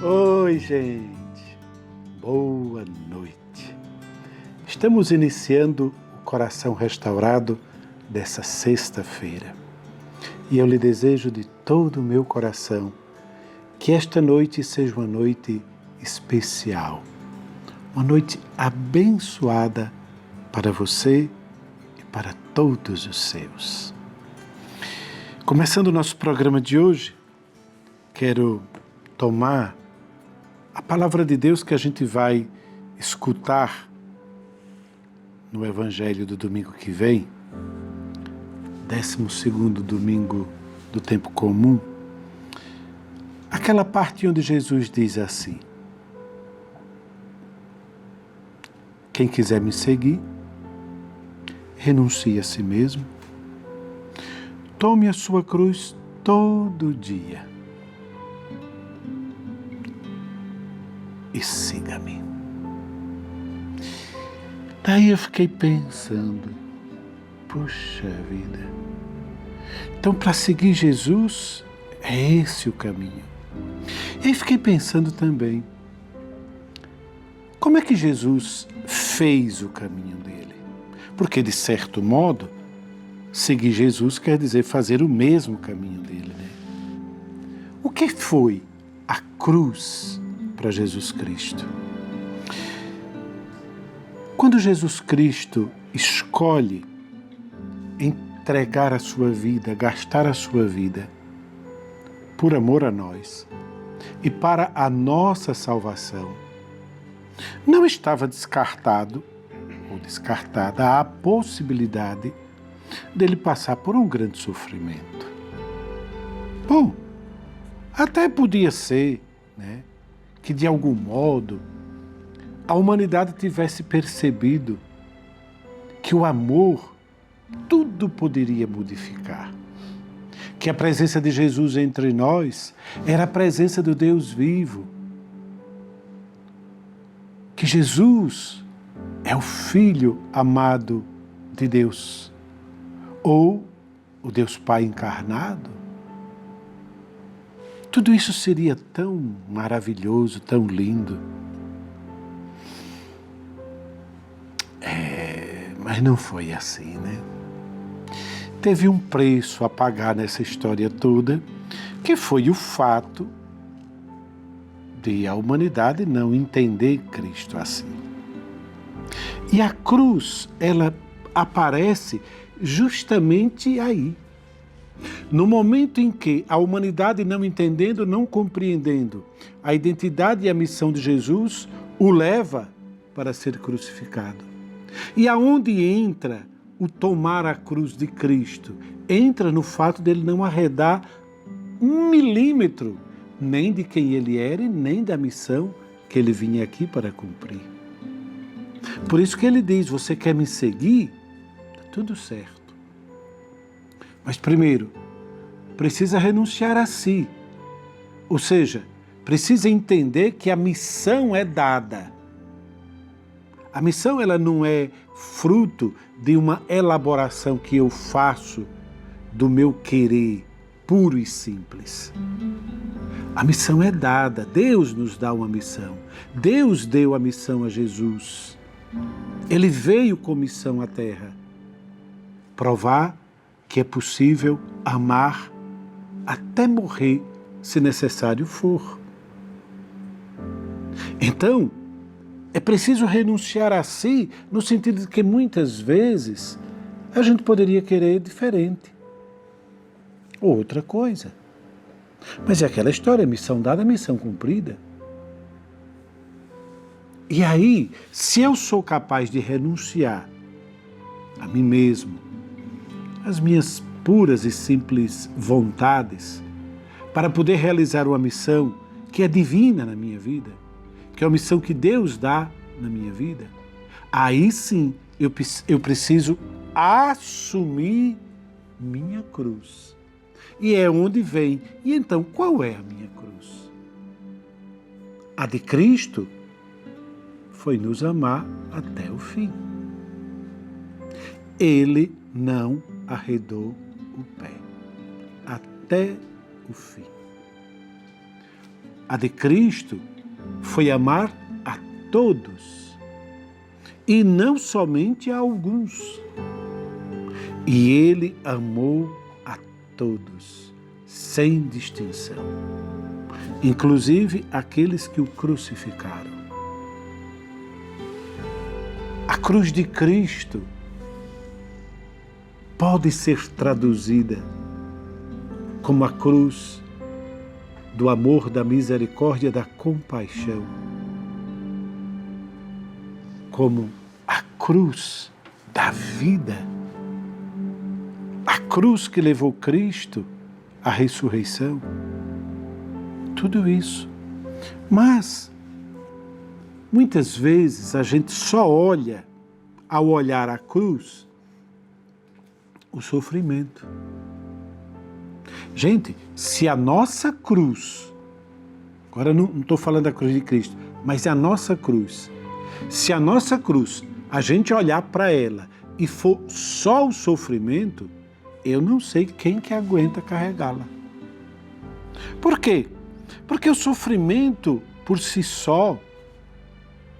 Oi, gente. Boa noite. Estamos iniciando o Coração Restaurado dessa sexta-feira. E eu lhe desejo de todo o meu coração que esta noite seja uma noite especial, uma noite abençoada para você e para todos os seus. Começando o nosso programa de hoje, quero tomar a palavra de Deus que a gente vai escutar no Evangelho do domingo que vem, 12º domingo do tempo comum, aquela parte onde Jesus diz assim: quem quiser me seguir, renuncie a si mesmo, tome a sua cruz todo dia e siga-me. Daí eu fiquei pensando, puxa vida, então para seguir Jesus é esse o caminho. E aí fiquei pensando também, como é que Jesus fez o caminho dele? Porque de certo modo, seguir Jesus quer dizer fazer o mesmo caminho dele, né? O que foi a cruz para Jesus Cristo? Quando Jesus Cristo escolhe entregar a sua vida, gastar a sua vida por amor a nós e para a nossa salvação, não estava descartado ou descartada a possibilidade dele passar por um grande sofrimento. Bom, até podia ser, né, que de algum modo a humanidade tivesse percebido que o amor tudo poderia modificar, que a presença de Jesus entre nós era a presença do Deus vivo, que Jesus é o Filho amado de Deus, ou o Deus Pai encarnado. Tudo isso seria tão maravilhoso, tão lindo. Mas não foi assim, né? Teve um preço a pagar nessa história toda, que foi o fato de a humanidade não entender Cristo assim. E a cruz, ela aparece justamente aí. No momento em que a humanidade não entendendo, não compreendendo a identidade e a missão de Jesus, o leva para ser crucificado. E aonde entra o tomar a cruz de Cristo? Entra no fato dele não arredar 1 milímetro, nem de quem ele era e nem da missão que ele vinha aqui para cumprir. Por isso que ele diz, você quer me seguir? Está tudo certo. Mas primeiro, precisa renunciar a si. Ou seja, precisa entender que a missão é dada. A missão ela não é fruto de uma elaboração que eu faço do meu querer puro e simples. A missão é dada, Deus nos dá uma missão. Deus deu a missão a Jesus. Ele veio com missão à Terra. Provar que é possível amar até morrer, se necessário for. Então, é preciso renunciar a si, no sentido de que muitas vezes a gente poderia querer diferente. Ou outra coisa. Mas é aquela história, missão dada, missão cumprida. E aí, se eu sou capaz de renunciar a mim mesmo, às minhas puras e simples vontades, para poder realizar uma missão que é divina na minha vida, que é uma missão que Deus dá na minha vida, aí sim eu preciso assumir minha cruz. E é onde vem. E então, qual é a minha cruz? A de Cristo foi nos amar até o fim. Ele não arredou o pé até o fim. A de Cristo foi amar a todos, e não somente a alguns. E Ele amou a todos, sem distinção, inclusive aqueles que o crucificaram. A cruz de Cristo pode ser traduzida como a cruz do amor, da misericórdia, da compaixão, como a cruz da vida, a cruz que levou Cristo à ressurreição. Tudo isso. Mas, muitas vezes, a gente só olha, ao olhar a cruz, o sofrimento. Gente, se a nossa cruz, agora não estou falando da cruz de Cristo, mas a nossa cruz, se a nossa cruz, a gente olhar para ela e for só o sofrimento, eu não sei quem que aguenta carregá-la. Por quê? Porque o sofrimento, por si só,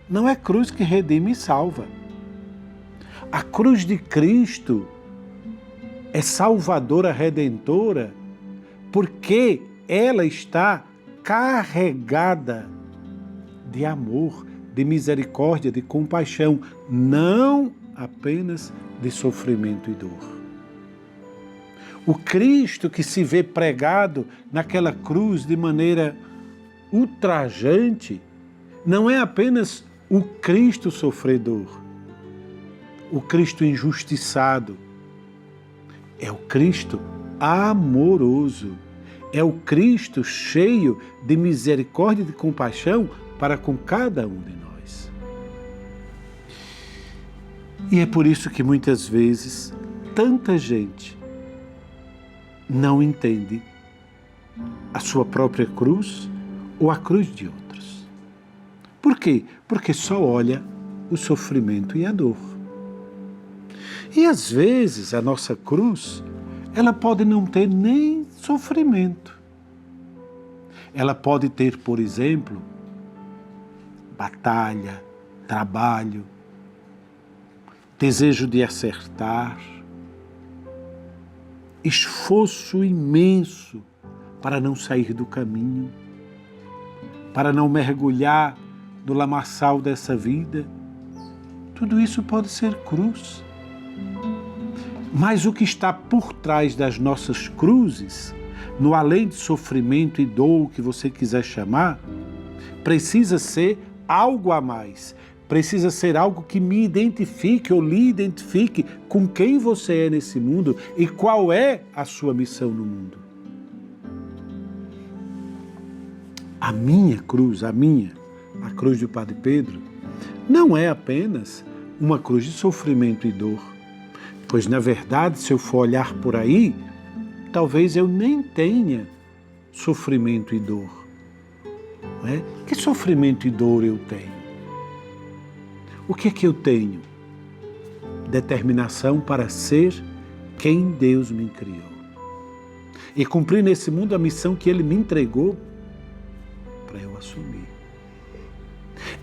não é cruz que redime e salva. A cruz de Cristo é salvadora, redentora, porque ela está carregada de amor, de misericórdia, de compaixão, não apenas de sofrimento e dor. O Cristo que se vê pregado naquela cruz de maneira ultrajante não é apenas o Cristo sofredor, o Cristo injustiçado, é o Cristo amoroso, é o Cristo cheio de misericórdia e de compaixão para com cada um de nós. E é por isso que muitas vezes tanta gente não entende a sua própria cruz ou a cruz de outros. Por quê? Porque só olha o sofrimento e a dor. E às vezes a nossa cruz, ela pode não ter nem sofrimento. Ela pode ter, por exemplo, batalha, trabalho, desejo de acertar, esforço imenso para não sair do caminho, para não mergulhar no lamaçal dessa vida. Tudo isso pode ser cruz. Mas o que está por trás das nossas cruzes, no além de sofrimento e dor, o que você quiser chamar, precisa ser algo a mais. Precisa ser algo que me identifique ou lhe identifique com quem você é nesse mundo e qual é a sua missão no mundo. A minha cruz, a cruz do Padre Pedro, não é apenas uma cruz de sofrimento e dor. Pois, na verdade, se eu for olhar por aí, talvez eu nem tenha sofrimento e dor. Não é? Que sofrimento e dor eu tenho? O que é que eu tenho? Determinação para ser quem Deus me criou. E cumprir nesse mundo a missão que Ele me entregou para eu assumir.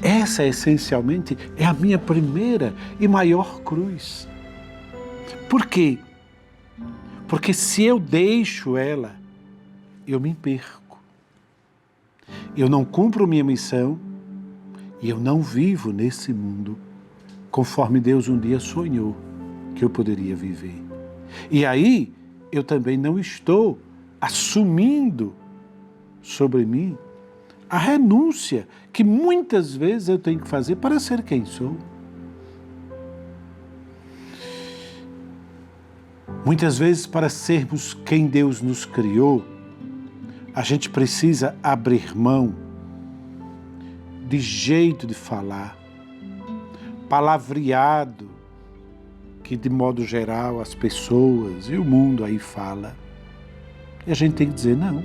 Essa, essencialmente, é a minha primeira e maior cruz. Por quê? Porque se eu deixo ela, eu me perco. Eu não cumpro minha missão e eu não vivo nesse mundo conforme Deus um dia sonhou que eu poderia viver. E aí, eu também não estou assumindo sobre mim a renúncia que muitas vezes eu tenho que fazer para ser quem sou. Muitas vezes, para sermos quem Deus nos criou, a gente precisa abrir mão de jeito de falar, palavreado, que de modo geral as pessoas e o mundo aí fala. E a gente tem que dizer não.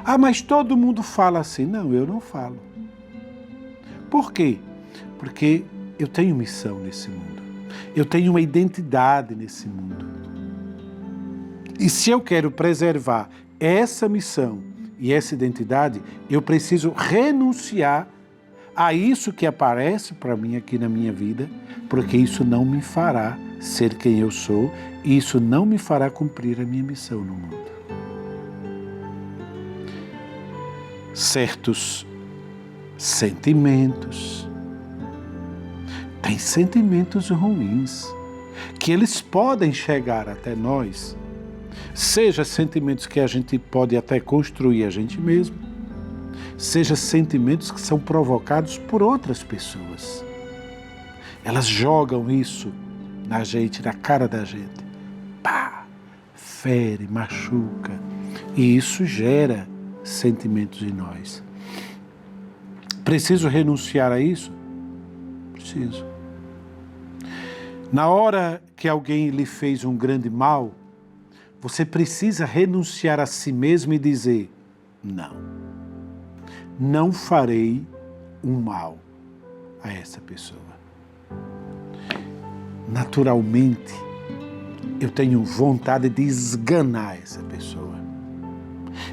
Ah, mas todo mundo fala assim. Não, eu não falo. Por quê? Porque eu tenho missão nesse mundo. Eu tenho uma identidade nesse mundo. E se eu quero preservar essa missão e essa identidade, eu preciso renunciar a isso que aparece para mim aqui na minha vida, porque isso não me fará ser quem eu sou e isso não me fará cumprir a minha missão no mundo. Certos sentimentos, tem sentimentos ruins, que eles podem chegar até nós, seja sentimentos que a gente pode até construir a gente mesmo, seja sentimentos que são provocados por outras pessoas. Elas jogam isso na gente, na cara da gente. Pá! Fere, machuca. E isso gera sentimentos em nós. Preciso renunciar a isso? Preciso. Na hora que alguém lhe fez um grande mal, você precisa renunciar a si mesmo e dizer: não farei um mal a essa pessoa. Naturalmente, eu tenho vontade de esganar essa pessoa.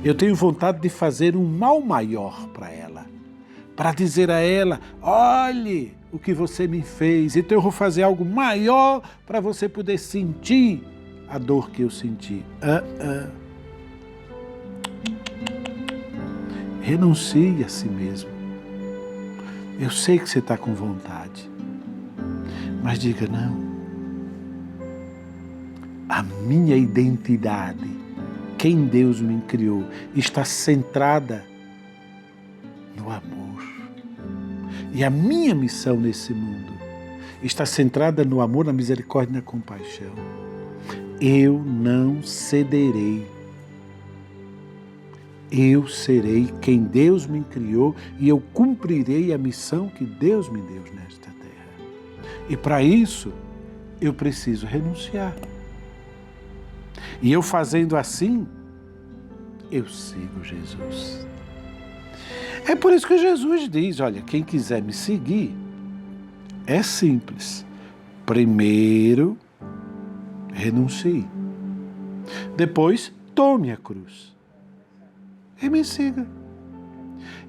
Eu tenho vontade de fazer um mal maior para ela. Para dizer a ela: olhe o que você me fez, então eu vou fazer algo maior para você poder sentir a dor que eu senti. Renuncie a si mesmo. Eu sei que você está com vontade, mas diga: não. A minha identidade, quem Deus me criou, está centrada no amor. E a minha missão nesse mundo está centrada no amor, na misericórdia e na compaixão. Eu não cederei. Eu serei quem Deus me criou e eu cumprirei a missão que Deus me deu nesta terra. E para isso, eu preciso renunciar. E eu fazendo assim, eu sigo Jesus. É por isso que Jesus diz: olha, quem quiser me seguir, é simples. Primeiro, renuncie. Depois, tome a cruz. E me siga.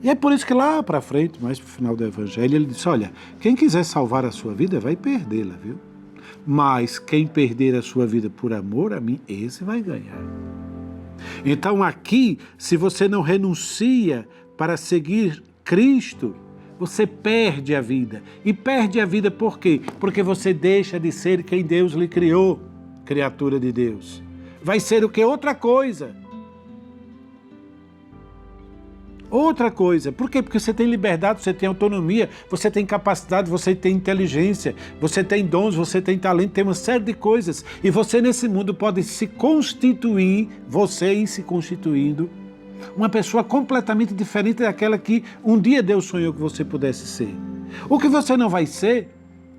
E é por isso que lá para frente, mais para o final do Evangelho, ele disse: olha, quem quiser salvar a sua vida vai perdê-la, viu? Mas quem perder a sua vida por amor a mim, esse vai ganhar. Então aqui, se você não renuncia para seguir Cristo, você perde a vida. E perde a vida por quê? Porque você deixa de ser quem Deus lhe criou, criatura de Deus. Vai ser o que? Outra coisa. Outra coisa. Por quê? Porque você tem liberdade, você tem autonomia, você tem capacidade, você tem inteligência, você tem dons, você tem talento, tem uma série de coisas. E você nesse mundo pode se constituir, você ir se constituindo, uma pessoa completamente diferente daquela que um dia Deus sonhou que você pudesse ser. O que você não vai ser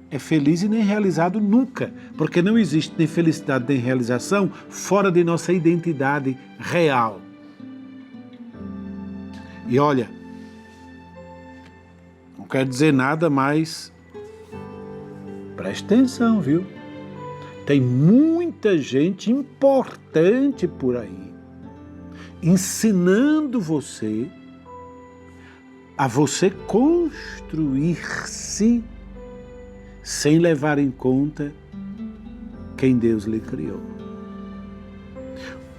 é feliz e nem realizado nunca, porque não existe nem felicidade nem realização fora de nossa identidade real. E olha, não quero dizer nada, mas preste atenção, viu? Tem muita gente importante por aí, ensinando você a você construir-se sem levar em conta quem Deus lhe criou.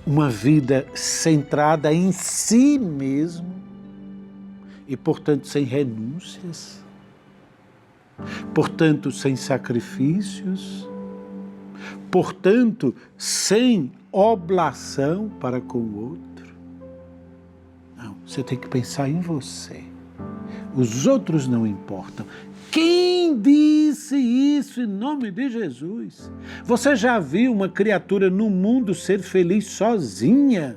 Uma vida centrada em si mesmo e, portanto, sem renúncias, portanto, sem sacrifícios, portanto, sem oblação para com o outro. Não, você tem que pensar em você. Os outros não importam. Quem disse isso em nome de Jesus? Você já viu uma criatura no mundo ser feliz sozinha?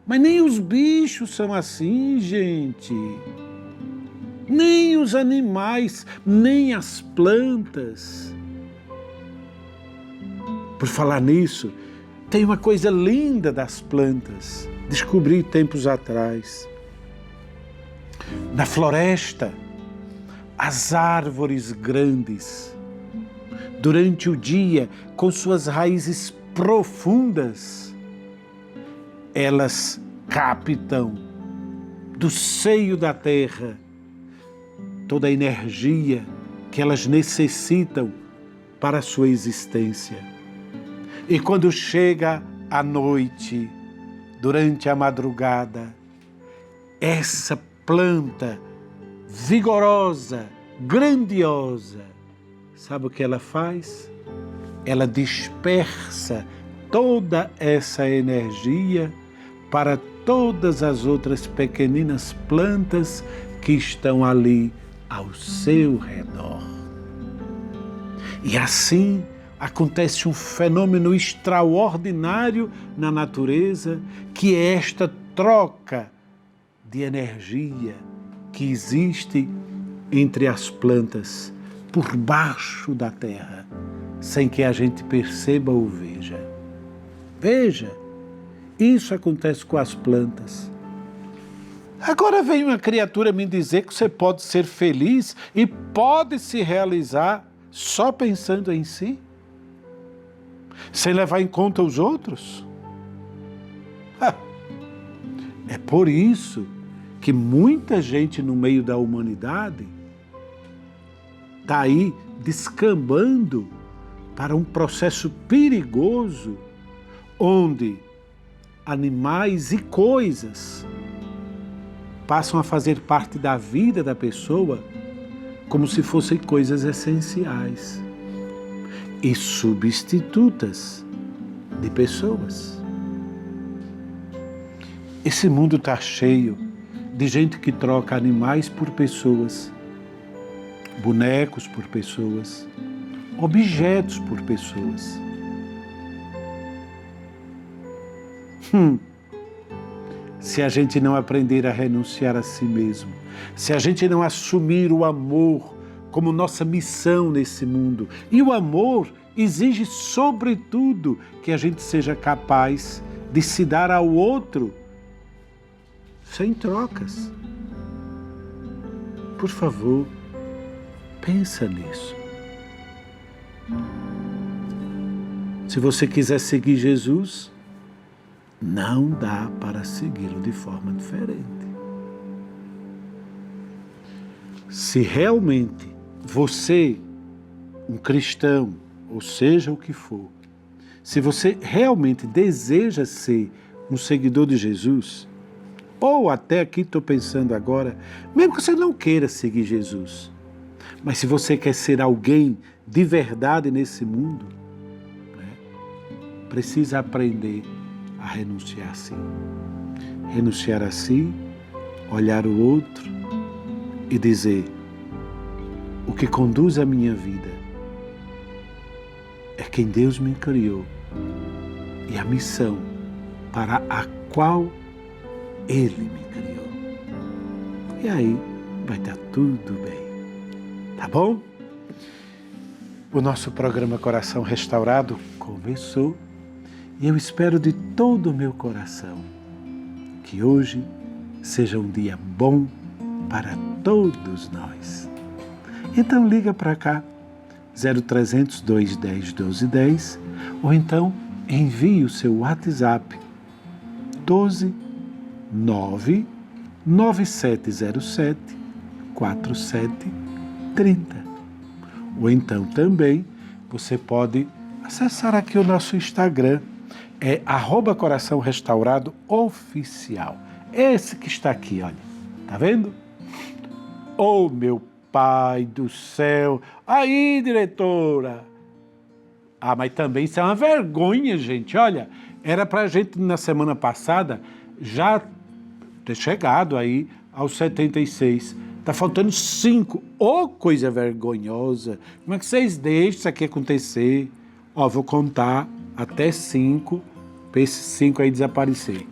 Mas nem os bichos são assim, gente. Nem os animais, nem as plantas. Por falar nisso, tem uma coisa linda das plantas. Descobri tempos atrás. Na floresta, as árvores grandes, durante o dia, com suas raízes profundas, elas captam do seio da terra toda a energia que elas necessitam para a sua existência. E quando chega a noite, durante a madrugada, essa planta vigorosa, grandiosa, sabe o que ela faz? Ela dispersa toda essa energia para todas as outras pequeninas plantas que estão ali ao seu redor. E assim acontece um fenômeno extraordinário na natureza, que é esta troca de energia que existe entre as plantas, por baixo da terra, sem que a gente perceba ou veja. Veja, isso acontece com as plantas. Agora vem uma criatura me dizer que você pode ser feliz e pode se realizar só pensando em si, sem levar em conta os outros. É por isso que muita gente no meio da humanidade está aí descambando para um processo perigoso, onde animais e coisas passam a fazer parte da vida da pessoa como se fossem coisas essenciais e substitutas de pessoas. Esse mundo está cheio de gente que troca animais por pessoas, bonecos por pessoas, objetos por pessoas. Se a gente não aprender a renunciar a si mesmo, se a gente não assumir o amor como nossa missão nesse mundo, e o amor exige, sobretudo, que a gente seja capaz de se dar ao outro sem trocas. Por favor, pensa nisso. Se você quiser seguir Jesus, não dá para segui-lo de forma diferente. Se realmente você, um cristão, ou seja o que for, se você realmente deseja ser um seguidor de Jesus, ou até aqui estou pensando agora, mesmo que você não queira seguir Jesus, mas se você quer ser alguém de verdade nesse mundo, precisa aprender a renunciar a si. Renunciar a si, olhar o outro e dizer: o que conduz a minha vida é quem Deus me criou e a missão para a qual Ele me criou. E aí vai estar tudo bem. Tá bom? O nosso programa Coração Restaurado começou e eu espero de todo o meu coração que hoje seja um dia bom para todos nós. Então liga para cá, 0300 210 1210, ou então envie o seu WhatsApp 12 9 9707 4730. Ou então também você pode acessar aqui o nosso Instagram, é @Coração Restaurado Oficial. Esse que está aqui, olha, tá vendo? Oh, meu Pai do céu! Aí, diretora! Ah, mas também isso é uma vergonha, gente. Olha, era pra gente na semana passada já ter chegado aí aos 76. Tá faltando 5. Ô, coisa vergonhosa! Como é que vocês deixam isso aqui acontecer? Ó, vou contar até 5, para esses 5 aí desaparecer.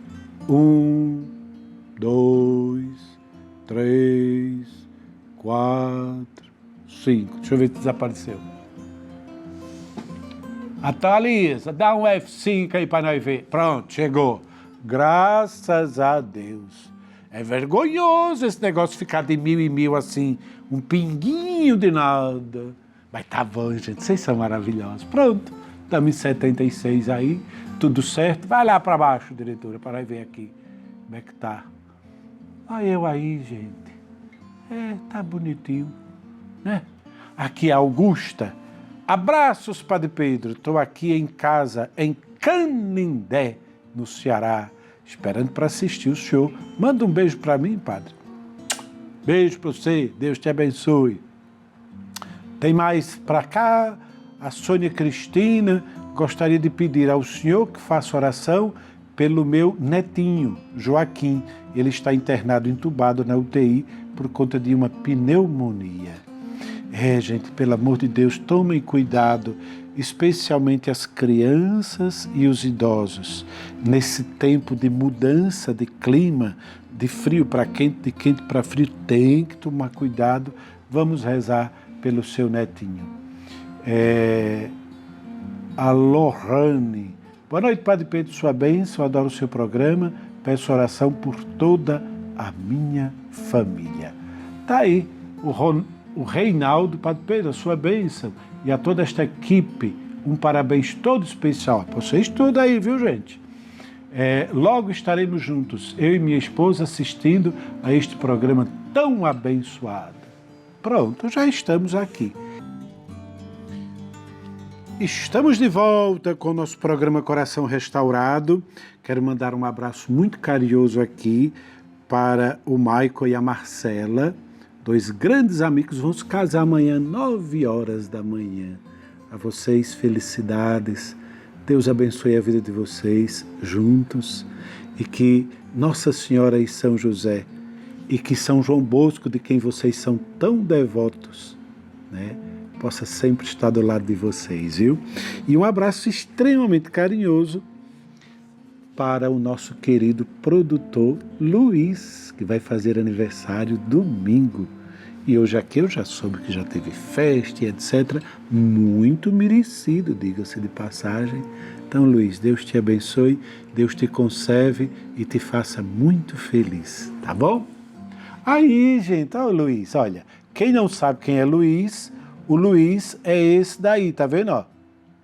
1, 2, 3, 4, 5. Deixa eu ver se desapareceu. A Thalisa, dá um F5 aí para nós ver. Pronto, chegou. Graças a Deus. É vergonhoso esse negócio ficar de 1000 em 1000 assim, um pinguinho de nada. Mas tá bom, gente, vocês são maravilhosos. Pronto, estamos em 76 aí, tudo certo. Vai lá para baixo, diretora, para ver aqui. Como é que tá? Eu aí, gente. Tá bonitinho, né? Aqui é Augusta. Abraços, Padre Pedro. Estou aqui em casa, em Canindé, no Ceará, esperando para assistir o senhor. Manda um beijo para mim, Padre. Beijo para você. Deus te abençoe. Tem mais para cá? A Sônia Cristina gostaria de pedir ao senhor que faça oração pelo meu netinho, Joaquim. Ele está internado, entubado na UTI por conta de uma pneumonia. Gente, pelo amor de Deus, tomem cuidado, especialmente as crianças e os idosos. Nesse tempo de mudança de clima, de frio para quente, de quente para frio, tem que tomar cuidado. Vamos rezar pelo seu netinho. A Lohane. Boa noite, Padre Pedro, sua bênção, adoro o seu programa, peço oração por toda a minha família. Tá aí o Reinaldo, Padre Pedro, a sua bênção, e a toda esta equipe, um parabéns todo especial. Vocês tudo aí, viu, gente? Logo estaremos juntos, eu e minha esposa, assistindo a este programa tão abençoado. Pronto, já estamos aqui. Estamos de volta com o nosso programa Coração Restaurado. Quero mandar um abraço muito carinhoso aqui para o Maico e a Marcela, dois grandes amigos, vão se casar amanhã, 9 horas da manhã. A vocês, felicidades. Deus abençoe a vida de vocês juntos e que Nossa Senhora e São José e que São João Bosco, de quem vocês são tão devotos, né, possa sempre estar do lado de vocês, viu? E um abraço extremamente carinhoso para o nosso querido produtor Luiz, que vai fazer aniversário domingo. E hoje aqui eu já soube que já teve festa e etc. Muito merecido, diga-se de passagem. Então, Luiz, Deus te abençoe, Deus te conserve e te faça muito feliz, tá bom? Aí, gente, Luiz, olha, quem não sabe quem é Luiz, o Luiz é esse daí, tá vendo, ó?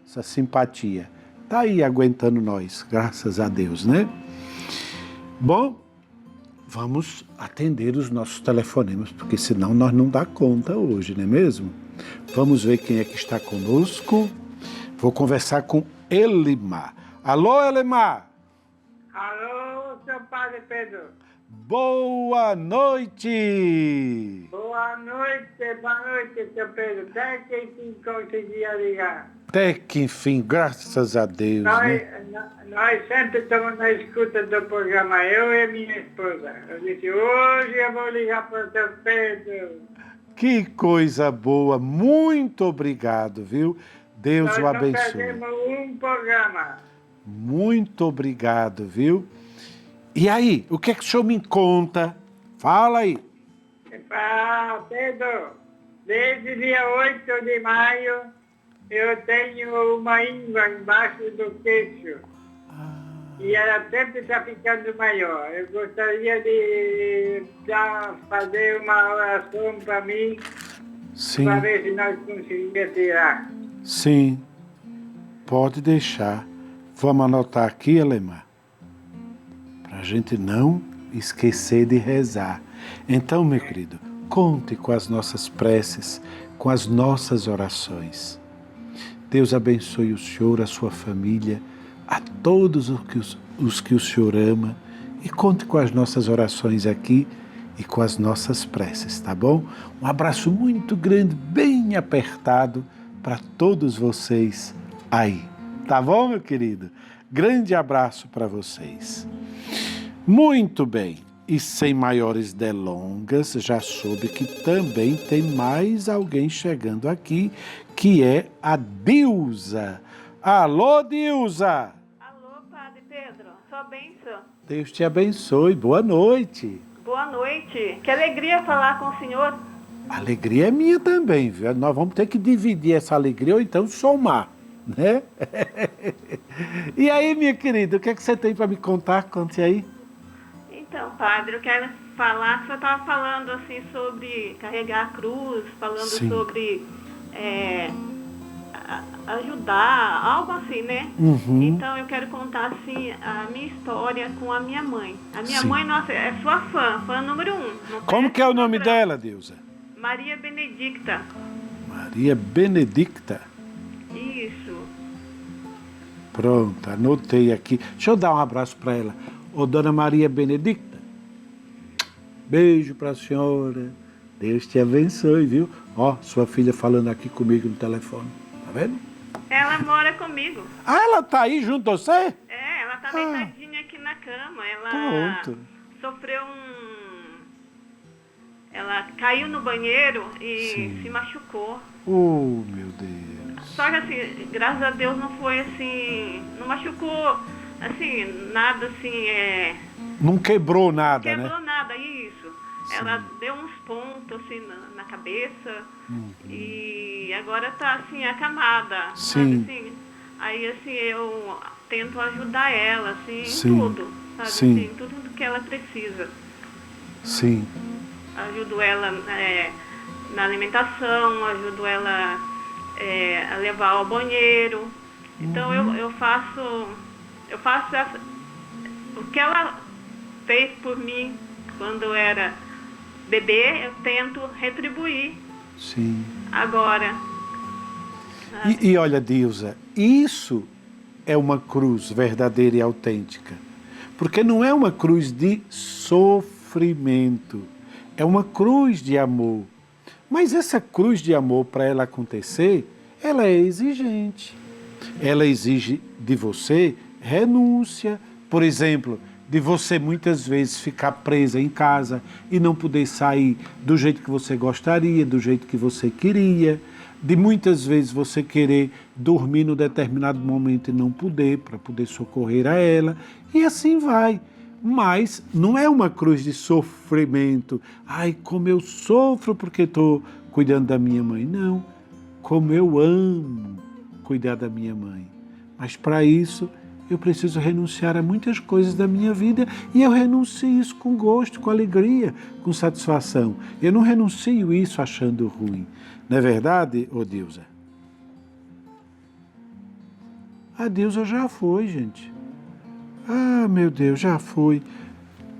Essa simpatia. Tá aí aguentando nós, graças a Deus, né? Bom, vamos atender os nossos telefonemas, porque senão nós não dá conta hoje, não é mesmo? Vamos ver quem é que está conosco. Vou conversar com Elimar. Alô, Elimar? Alô, seu Padre Pedro. Boa noite! Boa noite, seu Pedro. Até que enfim consegui ligar. Até que enfim, graças a Deus, né? Nós sempre estamos na escuta do programa, eu e minha esposa. Eu disse, hoje eu vou ligar para o seu Pedro. Que coisa boa, muito obrigado, viu? Deus o abençoe. Nós não perdemos um programa. Muito obrigado, viu? E aí, o que é que o senhor me conta? Fala aí. Pedro, desde dia 8 de maio, eu tenho uma íngua embaixo do queixo. E ela sempre está ficando maior. Eu gostaria de fazer uma oração para mim, para ver se nós conseguimos tirar. Sim, pode deixar. Vamos anotar aqui, Elimar, para a gente não esquecer de rezar. Então, meu querido, conte com as nossas preces, com as nossas orações. Deus abençoe o senhor, a sua família, a todos os que o senhor ama, e conte com as nossas orações aqui e com as nossas preces, tá bom? Um abraço muito grande, bem apertado para todos vocês aí, tá bom, meu querido? Grande abraço para vocês. Muito bem, e sem maiores delongas, já soube que também tem mais alguém chegando aqui, que é a Dilza. Alô, Dilza! Alô, Padre Pedro, sua bênção. Deus te abençoe, boa noite. Boa noite, que alegria falar com o senhor. A alegria é minha também, viu? Nós vamos ter que dividir essa alegria ou então somar, né? E aí, minha querida, o que é que você tem para me contar? Conte aí. Então, padre, eu quero falar, você estava falando assim sobre carregar a cruz, falando Sim. sobre ajudar, algo assim, né? Uhum. Então eu quero contar assim a minha história com a minha mãe. A minha Sim. mãe, nossa, é sua fã número 1. Como que é o nome dela, Deusa? Maria Benedicta. Maria Benedicta. Isso. Pronto, anotei aqui. Deixa eu dar um abraço para ela. Ô, dona Maria Benedicta, beijo para a senhora. Deus te abençoe, viu? Ó, sua filha falando aqui comigo no telefone. Tá vendo? Ela mora comigo. Ah, ela tá aí junto a você? É, ela tá deitadinha aqui na cama. Ela Pronto. sofreu Ela caiu no banheiro e Sim. se machucou. Oh, meu Deus. Só que assim, graças a Deus não foi assim, não machucou assim, nada assim, Não quebrou nada, quebrou né? nada, isso. Sim. Ela deu uns pontos assim na cabeça e agora tá assim, acamada. Sim. Sabe, assim? Aí assim, eu tento ajudar ela, assim, Sim. em tudo, sabe? Sim. Assim, tudo que ela precisa. Sim. Ajudo ela na alimentação, ajudo ela a levar ao banheiro. Então eu faço o que ela fez por mim quando eu era bebê, eu tento retribuir Sim. agora. E olha, Deusa, isso é uma cruz verdadeira e autêntica. Porque não é uma cruz de sofrimento, é uma cruz de amor. Mas essa cruz de amor, para ela acontecer, ela é exigente. Ela exige de você renúncia, por exemplo, de você muitas vezes ficar presa em casa e não poder sair do jeito que você gostaria, do jeito que você queria, de muitas vezes você querer dormir no determinado momento e não poder, para poder socorrer a ela, e assim vai. Mas não é uma cruz de sofrimento. Ai, como eu sofro porque estou cuidando da minha mãe. Não, como eu amo cuidar da minha mãe. Mas para isso eu preciso renunciar a muitas coisas da minha vida e eu renuncio isso com gosto, com alegria, com satisfação. Eu não renuncio isso achando ruim. Não é verdade, ô Deusa? A Deusa já foi, gente. Ah, meu Deus, já foi.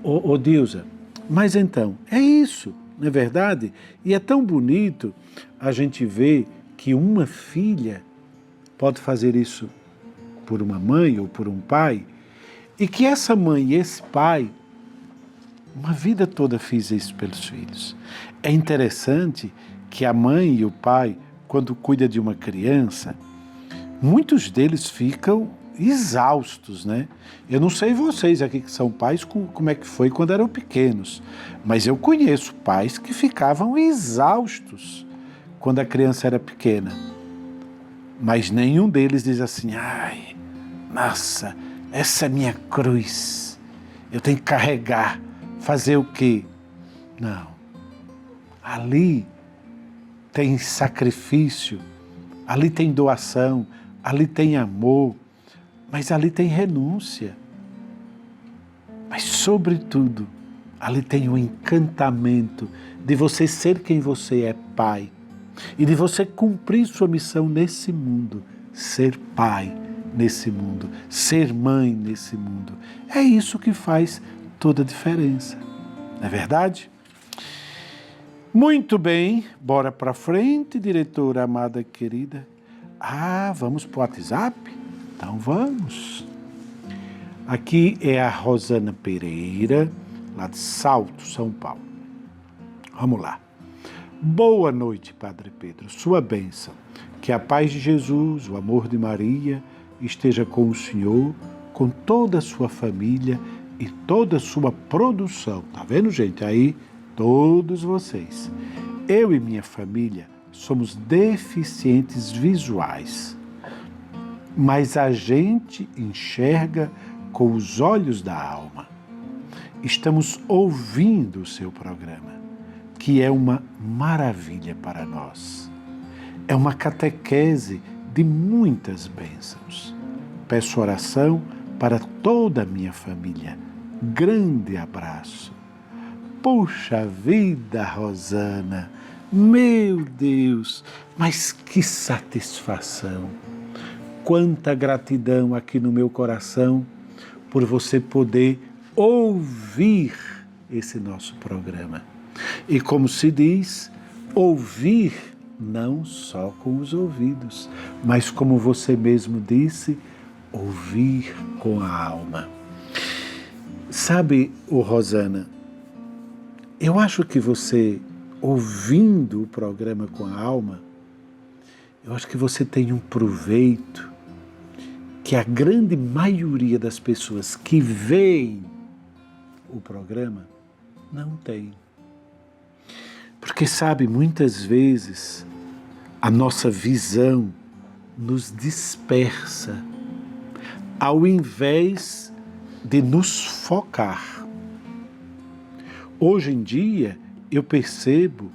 Ô Deusa, mas então, é isso, não é verdade? E é tão bonito a gente ver que uma filha pode fazer isso por uma mãe ou por um pai, e que essa mãe e esse pai, uma vida toda fiz isso pelos filhos. É interessante que a mãe e o pai, quando cuidam de uma criança, muitos deles ficam exaustos, né? Eu não sei vocês aqui que são pais, como é que foi quando eram pequenos, mas eu conheço pais que ficavam exaustos quando a criança era pequena. Mas nenhum deles diz assim, ai, nossa, essa é minha cruz, eu tenho que carregar, fazer o quê? Não. Ali tem sacrifício, ali tem doação, ali tem amor, mas ali tem renúncia. Mas, sobretudo, ali tem o encantamento de você ser quem você é, pai, e de você cumprir sua missão nesse mundo, ser pai nesse mundo, ser mãe nesse mundo. É isso que faz toda a diferença. Não é verdade? Muito bem, bora para frente, diretora amada querida. Ah, vamos para o WhatsApp? Então vamos. Aqui é a Rosana Pereira, lá de Salto, São Paulo. Vamos lá. Boa noite, Padre Pedro. Sua bênção. Que a paz de Jesus, o amor de Maria, esteja com o Senhor, com toda a sua família e toda a sua produção. Tá vendo, gente? Aí, todos vocês. Eu e minha família somos deficientes visuais, mas a gente enxerga com os olhos da alma. Estamos ouvindo o seu programa, que é uma maravilha para nós. É uma catequese de muitas bênçãos. Peço oração para toda a minha família. Grande abraço. Puxa vida, Rosana, Meu Deus, mas que satisfação! Quanta gratidão aqui no meu coração por você poder ouvir esse nosso programa. E como se diz, ouvir não só com os ouvidos, mas como você mesmo disse, ouvir com a alma. Sabe, Rosana, eu acho que você, ouvindo o programa com a alma, eu acho que você tem um proveito que a grande maioria das pessoas que veem o programa não tem. Porque, sabe, muitas vezes a nossa visão nos dispersa, ao invés de nos focar. Hoje em dia, eu percebo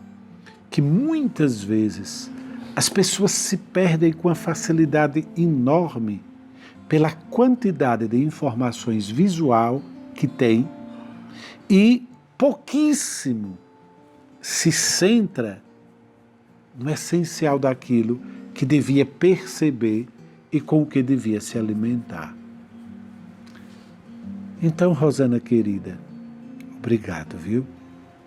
que muitas vezes as pessoas se perdem com uma facilidade enorme pela quantidade de informações visual que tem e pouquíssimo se centra no essencial daquilo que devia perceber e com o que devia se alimentar. Então, Rosana querida, obrigado, viu?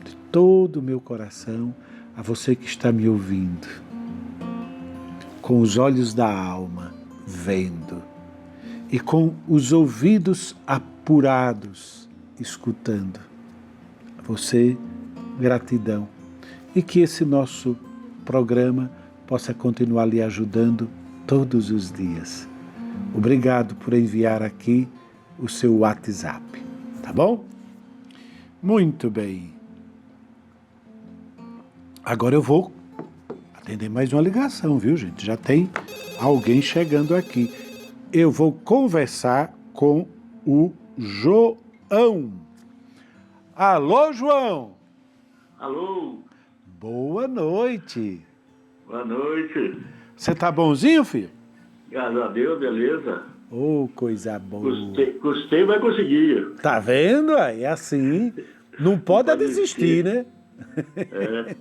De todo o meu coração, a você que está me ouvindo, com os olhos da alma, vendo, e com os ouvidos apurados, escutando. A você, gratidão. E que esse nosso programa possa continuar lhe ajudando todos os dias. Obrigado por enviar aqui o seu WhatsApp, tá bom? Muito bem. Agora eu vou atender mais uma ligação, viu, gente? Já tem alguém chegando aqui. Eu vou conversar com o João. Alô, João? Alô? Boa noite. Boa noite. Você tá bonzinho, filho? Graças a Deus, beleza. Oh, coisa boa. Custei, mas consegui. Tá vendo? É assim. Não pode desistir, né? É.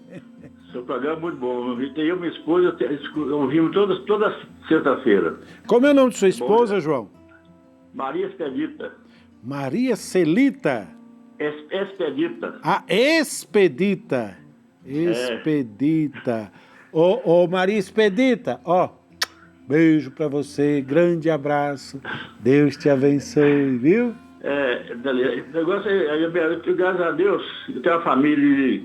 Seu programa é muito bom. Eu e minha esposa ouvimos toda sexta-feira. Como é o nome de sua esposa, João? Maria Expedita. Maria Celita. Expedita. A Expedita. Expedita. Ô, Maria Expedita, ó, beijo pra você, grande abraço. Deus te abençoe, viu? O negócio graças a Deus, eu tenho uma família,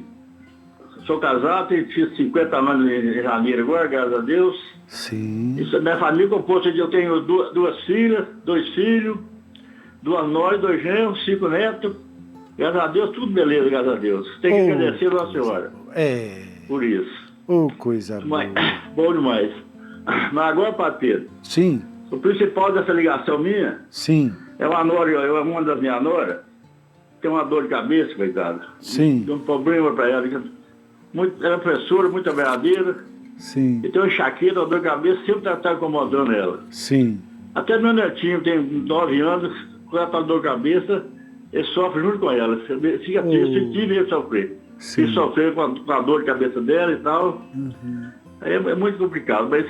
sou casado, tenho 50 anos em janeiro agora, graças a Deus. Sim. Isso, minha família é composta de, eu tenho duas filhas, 2 filhos, 2 nós, 2 genros, 5 netos. Graças a Deus, tudo beleza, graças a Deus. Tem que agradecer a Nossa Senhora. Por isso. Coisa boa. Bom demais. Mas agora, Padre Pedro. Sim. O principal dessa ligação minha. Sim. É uma uma das minhas noras. Tem uma dor de cabeça, coitada. Sim. Tem um problema para ela. Ela é professora, muito verdadeira. Sim. E tem uma enxaqueca, uma dor de cabeça, sempre está incomodando ela. Sim. Até meu netinho tem 9 anos, quando ela está com dor de cabeça, ele sofre junto com ela. Fica triste, tive ele sofrer. Sim. Ele sofreu com a dor de cabeça dela e tal. Aí é muito complicado, mas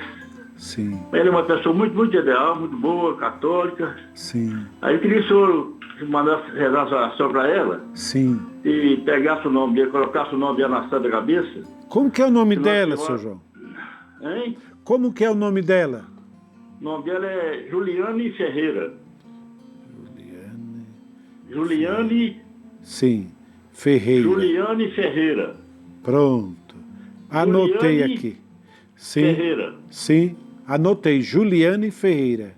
sim. Ele é uma pessoa muito, muito ideal, muito boa, católica. Sim. Aí eu queria que o senhor mandasse rezar essa oração para ela. Sim. E pegasse o nome dele, colocasse o nome dela na santa cabeça. Como que é o nome dela, seu João? Hein? Como que é o nome dela? O nome dela é Juliane Ferreira. Juliane. Sim. Ferreira. Juliane Ferreira. Pronto. Anotei Juliane aqui. Sim. Ferreira. Sim. Anotei. Juliane Ferreira.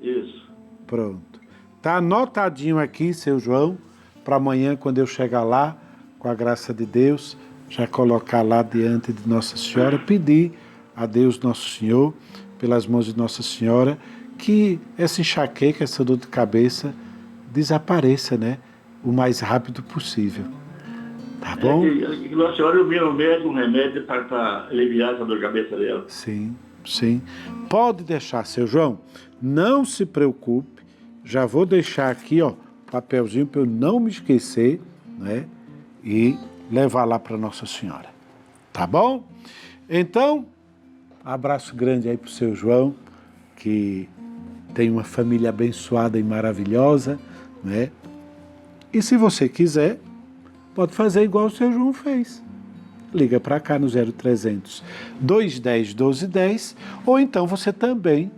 Isso. Pronto. Tá anotadinho aqui, seu João, para amanhã, quando eu chegar lá, com a graça de Deus, já colocar lá diante de Nossa Senhora, pedir a Deus Nosso Senhor, pelas mãos de Nossa Senhora, que essa enxaqueca, essa dor de cabeça desapareça, né? O mais rápido possível. Tá bom? Nossa Senhora ilumina o médico, um remédio para aliviar essa dor de cabeça dela. Sim, sim. Pode deixar, seu João. Não se preocupe. Já vou deixar aqui, ó, papelzinho para eu não me esquecer, né? E levar lá para Nossa Senhora. Tá bom? Então, abraço grande aí pro seu João, que tem uma família abençoada e maravilhosa, né? E se você quiser, pode fazer igual o seu João fez. Liga para cá no 0300 210 1210, ou então você também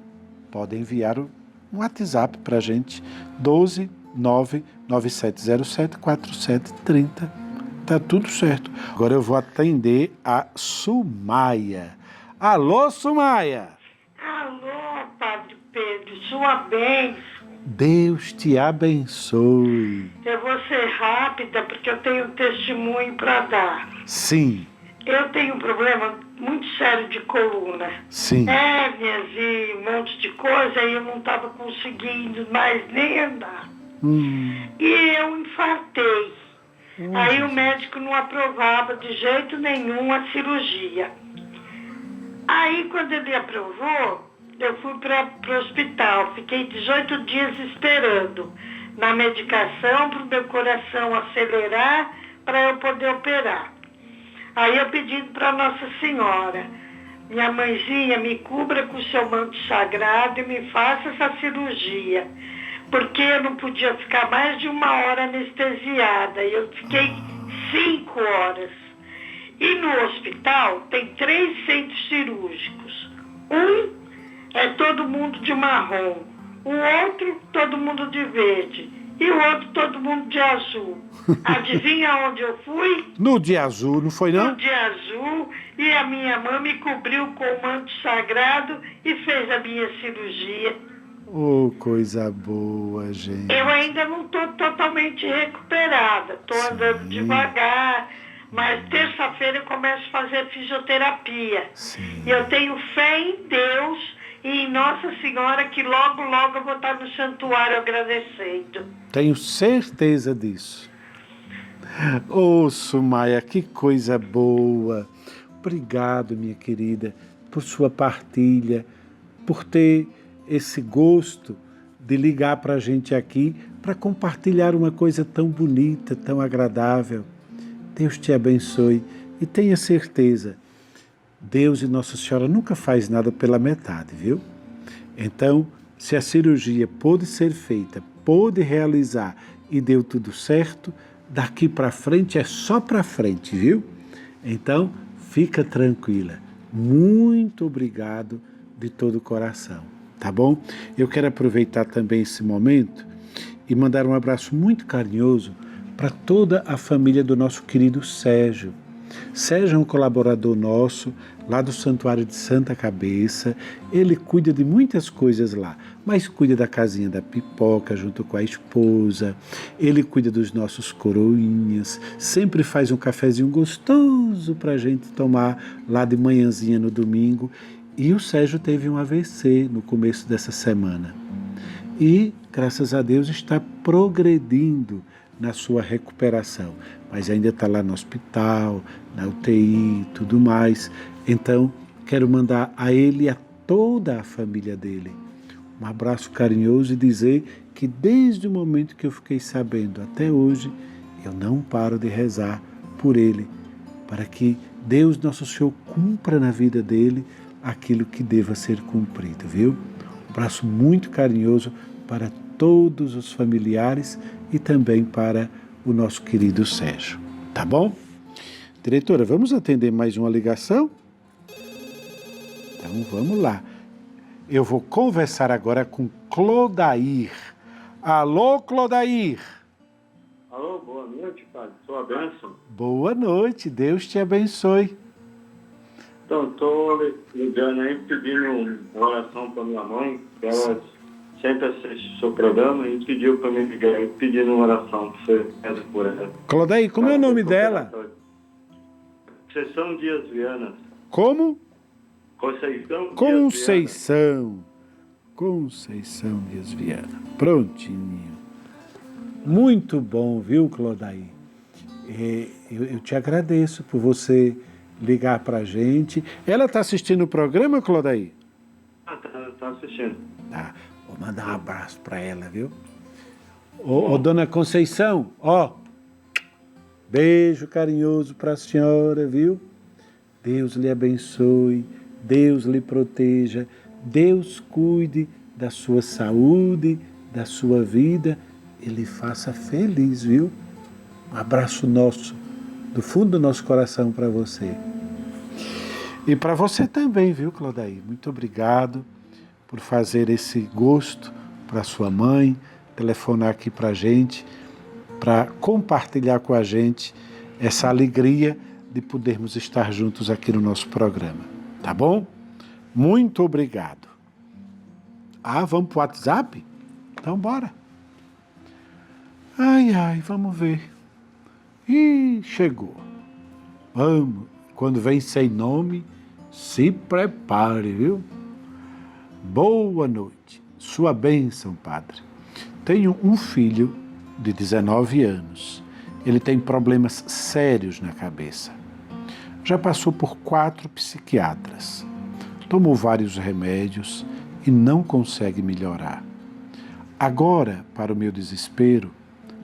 pode enviar um WhatsApp para a gente, 12 99707 4730. Tá tudo certo. Agora eu vou atender a Sumaia. Alô, Sumaia! Alô, Padre Pedro, sua bênção. Deus te abençoe. Eu vou ser rápida porque eu tenho um testemunho para dar. Sim. Eu tenho um problema muito sério de coluna. Sim. Hérnias e um monte de coisa e eu não estava conseguindo mais nem andar. E eu infartei. Aí o médico não aprovava de jeito nenhum a cirurgia. Aí quando ele aprovou, eu fui para o hospital, fiquei 18 dias esperando na medicação para o meu coração acelerar para eu poder operar. Aí eu pedi para Nossa Senhora, minha mãezinha, me cubra com o seu manto sagrado e me faça essa cirurgia, porque eu não podia ficar mais de 1 hora anestesiada, e eu fiquei 5 horas. E no hospital tem 3 centros cirúrgicos. Um é todo mundo de marrom, o outro todo mundo de verde e o outro todo mundo de azul. Adivinha onde eu fui? No de azul, não foi não? No de azul, e a minha mãe me cobriu com o manto sagrado e fez a minha cirurgia. Oh, coisa boa, gente. Eu ainda não estou totalmente recuperada, estou andando devagar. Mas terça-feira eu começo a fazer fisioterapia. Sim. E eu tenho fé em Deus e em Nossa Senhora que logo, logo eu vou estar no santuário agradecendo. Tenho certeza disso. Ô, Sumaia, que coisa boa. Obrigado, minha querida, por sua partilha, por ter esse gosto de ligar para a gente aqui para compartilhar uma coisa tão bonita, tão agradável. Deus te abençoe e tenha certeza, Deus e Nossa Senhora nunca faz nada pela metade, viu? Então, se a cirurgia pôde ser feita, pôde realizar e deu tudo certo, daqui para frente é só para frente, viu? Então, fica tranquila. Muito obrigado de todo o coração, tá bom? Eu quero aproveitar também esse momento e mandar um abraço muito carinhoso para toda a família do nosso querido Sérgio. Sérgio é um colaborador nosso, lá do Santuário de Santa Cabeça. Ele cuida de muitas coisas lá, mas cuida da casinha da pipoca junto com a esposa. Ele cuida dos nossos coroinhas, sempre faz um cafezinho gostoso para a gente tomar lá de manhãzinha no domingo. E o Sérgio teve um AVC no começo dessa semana. E, graças a Deus, está progredindo na sua recuperação, mas ainda está lá no hospital, na UTI e tudo mais. Então, quero mandar a ele e a toda a família dele um abraço carinhoso e dizer que desde o momento que eu fiquei sabendo até hoje, eu não paro de rezar por ele, para que Deus Nosso Senhor cumpra na vida dele aquilo que deva ser cumprido, viu? Um abraço muito carinhoso para todos os familiares e também para o nosso querido Sérgio. Tá bom? Diretora, vamos atender mais uma ligação? Então vamos lá. Eu vou conversar agora com Clodair. Alô, Clodair. Alô, boa noite, padre. Sua bênção. Boa noite, Deus te abençoe. Então, estou ligando aí pedindo uma oração para minha mãe, que ela sempre assiste o seu programa e pediu para me ligar aí pedindo uma oração para você fazer por ela. Clodair, como é o nome dela? Conceição Dias Viana. Como? Conceição Conceição Dias Viana. Prontinho. Muito bom, viu, Clodair? Eu te agradeço por você ligar para a gente. Ela está assistindo o programa, Clodair? Tá assistindo. Tá. Vou mandar um abraço para ela, viu? Ô, dona Conceição, ó, beijo carinhoso para a senhora, viu? Deus lhe abençoe, Deus lhe proteja, Deus cuide da sua saúde, da sua vida e lhe faça feliz, viu? Um abraço nosso, do fundo do nosso coração para você. E para você também, viu, Clodaí? Muito obrigado por fazer esse gosto para sua mãe, telefonar aqui para a gente, para compartilhar com a gente essa alegria de podermos estar juntos aqui no nosso programa. Tá bom? Muito obrigado. Vamos para o WhatsApp? Então bora. Ai, vamos ver. Chegou. Vamos. Quando vem sem nome, se prepare, viu? Boa noite. Sua bênção, padre. Tenho um filho de 19 anos. Ele tem problemas sérios na cabeça. Já passou por 4 psiquiatras. Tomou vários remédios e não consegue melhorar. Agora, para o meu desespero,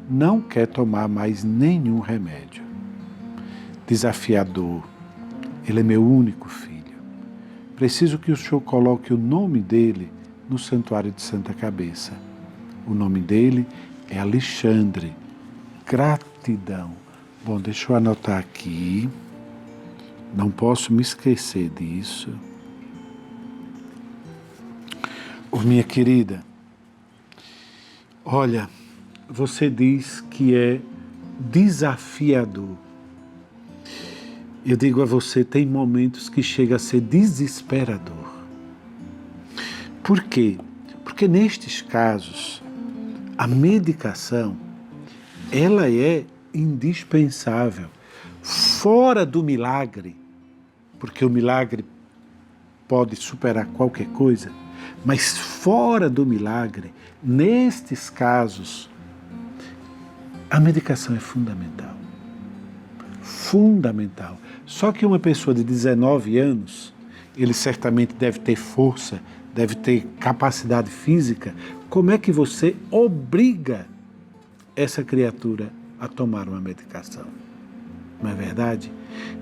não quer tomar mais nenhum remédio. Desafiador. Ele é meu único filho. Preciso que o senhor coloque o nome dele no Santuário de Santa Cabeça. O nome dele é Alexandre. Gratidão. Bom, deixa eu anotar aqui. Não posso me esquecer disso. Minha querida, olha, você diz que é desafiador. Eu digo a você, tem momentos que chega a ser desesperador. Por quê? Porque nestes casos, a medicação, ela é indispensável. Fora do milagre, porque o milagre pode superar qualquer coisa, mas fora do milagre, nestes casos, a medicação é fundamental. Fundamental. Só que uma pessoa de 19 anos, ele certamente deve ter força, deve ter capacidade física. Como é que você obriga essa criatura a tomar uma medicação? Não é verdade?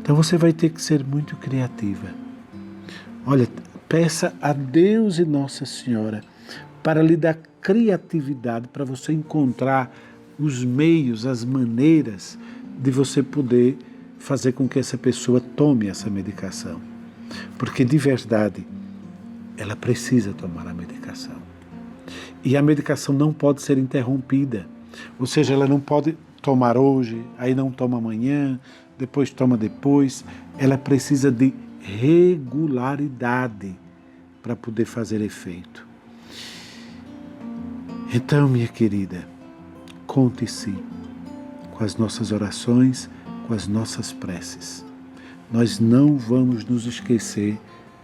Então você vai ter que ser muito criativa. Olha, peça a Deus e Nossa Senhora para lhe dar criatividade, para você encontrar os meios, as maneiras de você poder fazer com que essa pessoa tome essa medicação. Porque de verdade, ela precisa tomar a medicação. E a medicação não pode ser interrompida. Ou seja, ela não pode tomar hoje, aí não toma amanhã, depois toma depois. Ela precisa de regularidade para poder fazer efeito. Então, minha querida, conte-se com as nossas orações, com as nossas preces. Nós não vamos nos esquecer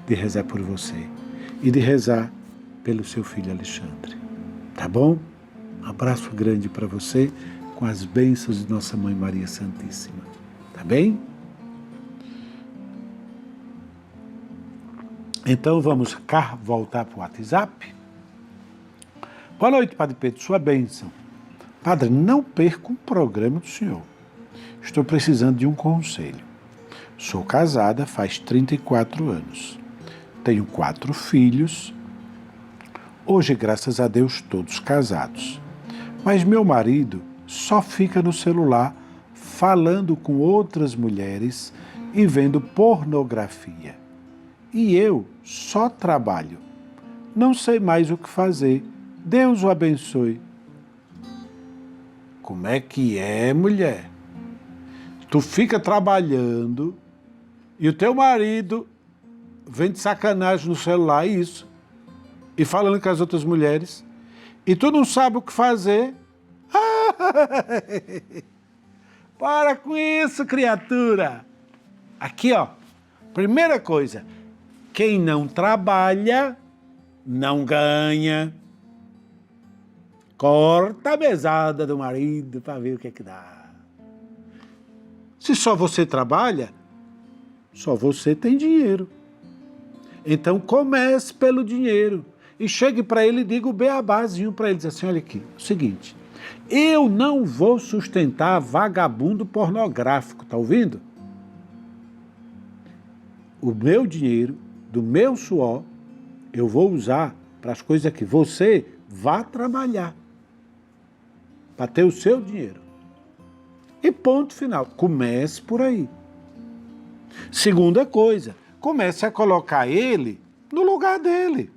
de rezar por você e de rezar pelo seu filho Alexandre. Tá bom? Um abraço grande para você, com as bênçãos de Nossa Mãe Maria Santíssima. Tá bem? Então vamos cá voltar para o WhatsApp. Boa noite, Padre Pedro, sua bênção. Padre, não perca um programa do senhor. Estou precisando de um conselho. Sou casada faz 34 anos. Tenho 4 filhos. Hoje, graças a Deus, todos casados. Mas meu marido só fica no celular falando com outras mulheres e vendo pornografia. E eu só trabalho. Não sei mais o que fazer. Deus o abençoe. Como é que é, mulher? Tu fica trabalhando e o teu marido vem de sacanagem no celular, isso, e falando com as outras mulheres, e tu não sabe o que fazer. Para com isso, criatura. Aqui, ó, primeira coisa, quem não trabalha, não ganha. Corta a mesada do marido para ver o que é que dá. Se só você trabalha, só você tem dinheiro. Então comece pelo dinheiro. E chegue para ele e diga o beabazinho para ele. Diz assim, olha aqui, é o seguinte, eu não vou sustentar vagabundo pornográfico, tá ouvindo? o meu dinheiro, do meu suor, eu vou usar para as coisas que você vá trabalhar, para ter o seu dinheiro. E ponto final. Comece por aí. Segunda coisa, comece a colocar ele no lugar dele.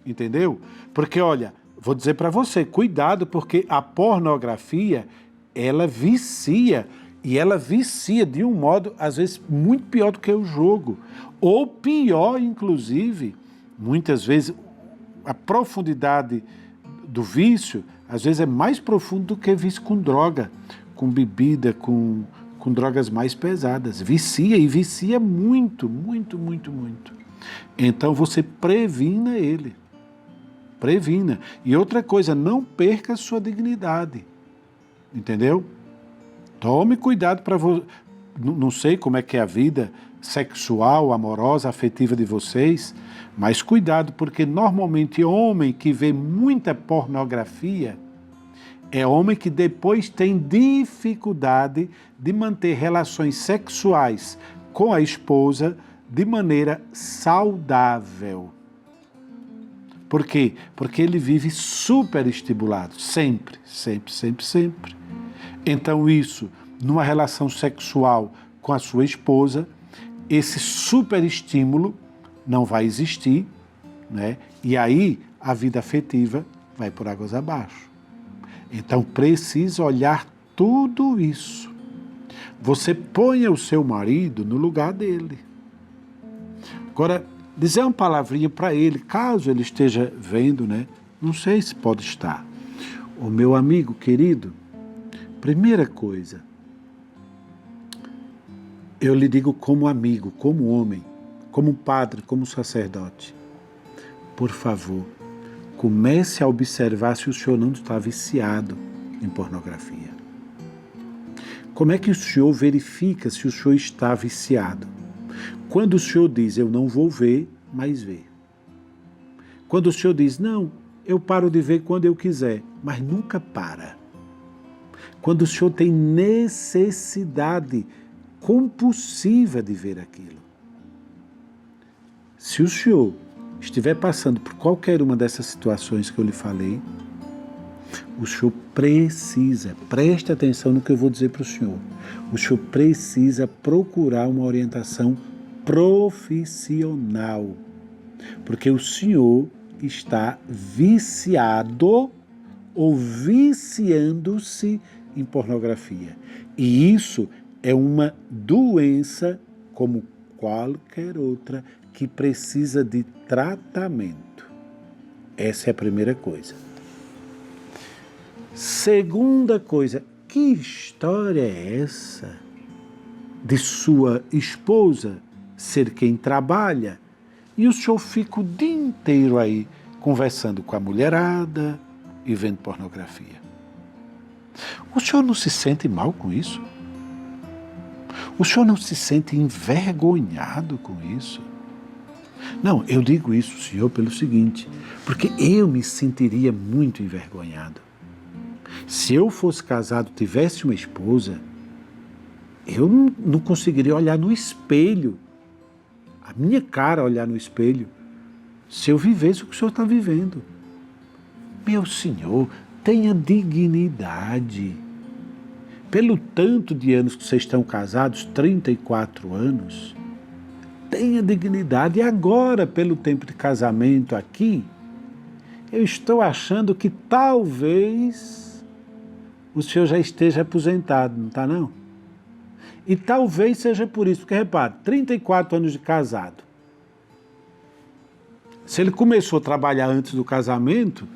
Entendeu? Porque, olha, vou dizer para você, cuidado, porque a pornografia, ela vicia. E ela vicia de um modo, às vezes, muito pior do que o jogo. Ou pior, inclusive, muitas vezes, a profundidade do vício, às vezes, é mais profundo do que vício com droga, com bebida, com drogas mais pesadas. Vicia, e vicia muito, muito, muito, muito. Então, você previna ele. Previna. E outra coisa, não perca a sua dignidade. Entendeu? Tome cuidado para você. Não sei como é que é a vida sexual, amorosa, afetiva de vocês, mas cuidado, porque normalmente homem que vê muita pornografia é homem que depois tem dificuldade de manter relações sexuais com a esposa de maneira saudável. Por quê? Porque ele vive superestimulado, sempre, sempre, sempre, sempre. Então isso, numa relação sexual com a sua esposa, esse superestímulo não vai existir, né? E aí a vida afetiva vai por águas abaixo. Então precisa olhar tudo isso. Você ponha o seu marido no lugar dele. Agora, dizer uma palavrinha para ele, caso ele esteja vendo, né? Não sei se pode estar. O meu amigo querido, primeira coisa, eu lhe digo como amigo, como homem, como padre, como sacerdote. Por favor, comece a observar se o senhor não está viciado em pornografia. Como é que o senhor verifica se o senhor está viciado? Quando o senhor diz, eu não vou ver, mas vê. Quando o senhor diz, não, eu paro de ver quando eu quiser, mas nunca para. Quando o senhor tem necessidade compulsiva de ver aquilo. Se o senhor estiver passando por qualquer uma dessas situações que eu lhe falei, o senhor precisa, preste atenção no que eu vou dizer para o senhor precisa procurar uma orientação profissional, porque o senhor está viciado ou viciando-se em pornografia. E isso é uma doença como qualquer outra que precisa de tratamento. Essa é a primeira coisa. Segunda coisa, que história é essa de sua esposa ser quem trabalha e o senhor fica o dia inteiro aí conversando com a mulherada e vendo pornografia? O senhor não se sente mal com isso? O senhor não se sente envergonhado com isso? Não, eu digo isso, senhor, pelo seguinte, porque eu me sentiria muito envergonhado. Se eu fosse casado, tivesse uma esposa, eu não conseguiria olhar no espelho, a minha cara olhar no espelho, se eu vivesse o que o senhor está vivendo. Meu senhor, tenha dignidade. Pelo tanto de anos que vocês estão casados, 34 anos, tenha dignidade. E agora, pelo tempo de casamento aqui, eu estou achando que talvez o senhor já esteja aposentado, não está não? E talvez seja por isso, porque repare, 34 anos de casado. Se ele começou a trabalhar antes do casamento,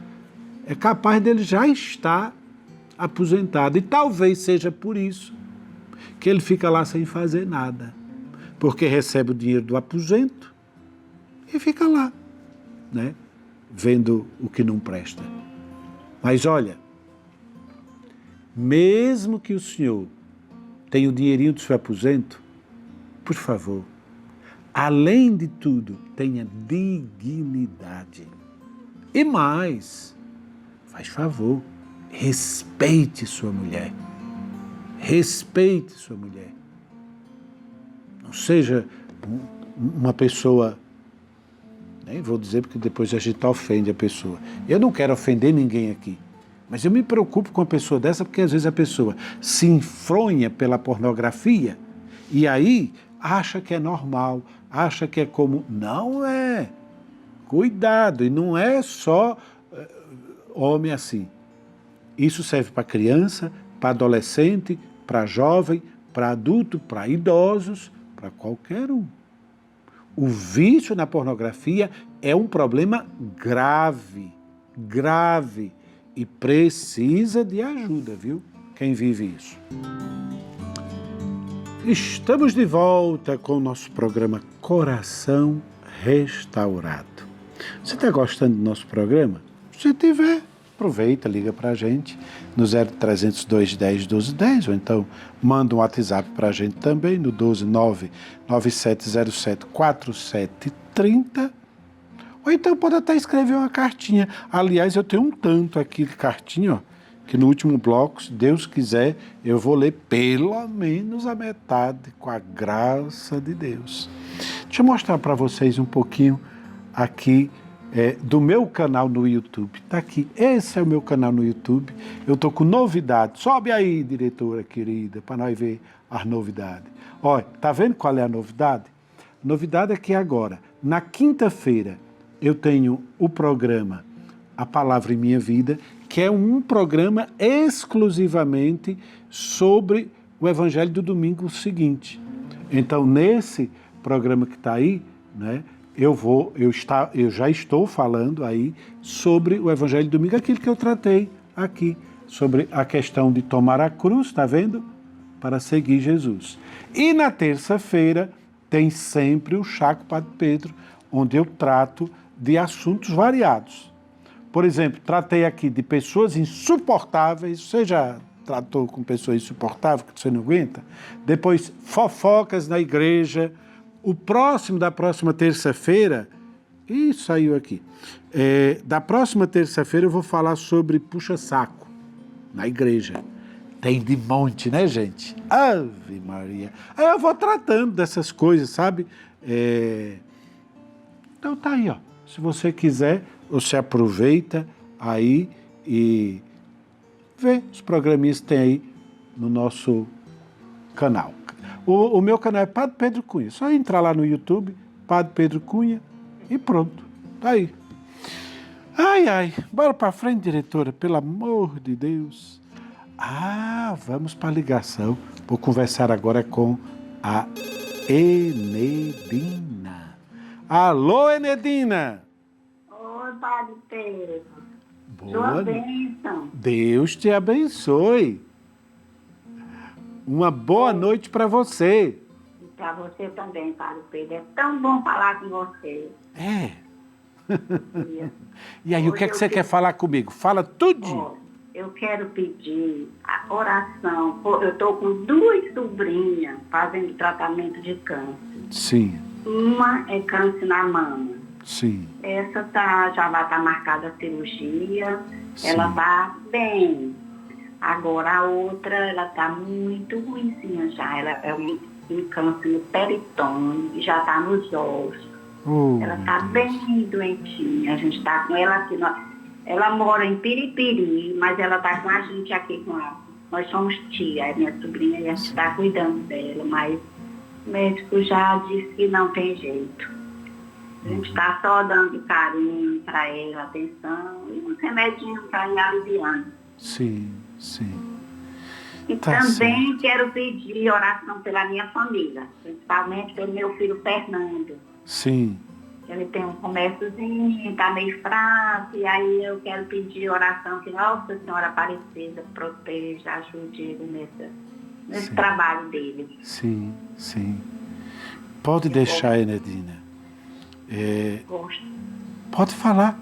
é capaz dele já estar aposentado. E talvez seja por isso que ele fica lá sem fazer nada. Porque recebe o dinheiro do aposento e fica lá, né? Vendo o que não presta. Mas olha, mesmo que o senhor tenha o dinheirinho do seu aposento, por favor, além de tudo, tenha dignidade. E mais, faz favor, respeite sua mulher. Respeite sua mulher. Não seja uma pessoa, nem vou dizer porque depois a gente ofende a pessoa. Eu não quero ofender ninguém aqui, mas eu me preocupo com uma pessoa dessa porque às vezes a pessoa se enfronha pela pornografia e aí acha que é normal, acha que é como... Não é. Cuidado, e não é só homem assim. Isso serve para criança, para adolescente, para jovem, para adulto, para idosos, para qualquer um. O vício na pornografia é um problema grave, grave, e precisa de ajuda, viu? Quem vive isso. Estamos de volta com o nosso programa Coração Restaurado. Você está gostando do nosso programa? Se tiver, aproveita, liga para a gente no 0300 210 1210 ou então manda um WhatsApp para a gente também no 12997074730 ou então pode até escrever uma cartinha. Aliás, eu tenho um tanto aqui de cartinha, ó, que no último bloco, se Deus quiser, eu vou ler pelo menos a metade com a graça de Deus. Deixa eu mostrar para vocês um pouquinho aqui do meu canal no YouTube. Está aqui, esse é o meu canal no YouTube. Eu estou com novidade. Sobe aí, diretora querida, para nós ver as novidades. Olha, tá vendo qual é a novidade? A novidade é que agora, na quinta-feira, eu tenho o programa A Palavra em Minha Vida, que é um programa exclusivamente sobre o Evangelho do domingo seguinte. Então, nesse programa que está aí, né, eu já estou falando aí sobre o Evangelho do domingo, aquilo que eu tratei aqui, sobre a questão de tomar a cruz, está vendo? Para seguir Jesus. E na terça-feira tem sempre o Chá com o Padre Pedro, onde eu trato de assuntos variados. Por exemplo, tratei aqui de pessoas insuportáveis. Você já tratou com pessoas insuportáveis que você não aguenta? Depois, fofocas na igreja. O próximo da próxima terça-feira, saiu aqui. Da próxima terça-feira eu vou falar sobre puxa-saco na igreja. Tem de monte, né, gente? Ave Maria. Aí eu vou tratando dessas coisas, sabe? Então tá aí, ó. Se você quiser, você aproveita aí e vê os programinhas que tem aí no nosso canal. O meu canal é Padre Pedro Cunha. Só entrar lá no YouTube, Padre Pedro Cunha, e pronto. Tá aí. Ai, bora pra frente, diretora, pelo amor de Deus. Vamos para a ligação. Vou conversar agora com a Enedina. Alô, Enedina! Oi, Padre Pedro. Boa. Sua bênção. Deus te abençoe. Uma boa noite para você. E para você também, Padre Pedro. É tão bom falar com você. É. E aí, o que é que você quer falar comigo? Fala tudinho. Eu quero pedir a oração. Eu estou com 2 sobrinhas fazendo tratamento de câncer. Sim. Uma é câncer na mama. Sim. Essa já vai estar marcada a cirurgia. Sim. Ela está bem. Agora a outra, ela está muito ruimzinha já. Ela é um câncer no peritônio e já está nos ossos. Ela está bem doentinha. A gente está com ela aqui. Ela mora em Piripiri, mas ela está com a gente aqui. Nós somos tia, é minha sobrinha, e a gente está cuidando dela. Mas o médico já disse que não tem jeito. A gente está só dando carinho para ela, atenção, e uns remedinhos para ir aliviando. Sim. E Tá também certo. quero pedir oração pela minha família, principalmente pelo meu filho Fernando. Sim. Ele tem um comérciozinho, está meio fraco, e aí eu quero pedir oração que Nossa Senhora Aparecida proteja, ajude ele nesse trabalho dele. Sim. Pode deixar, Enedina. Gosto. Pode falar.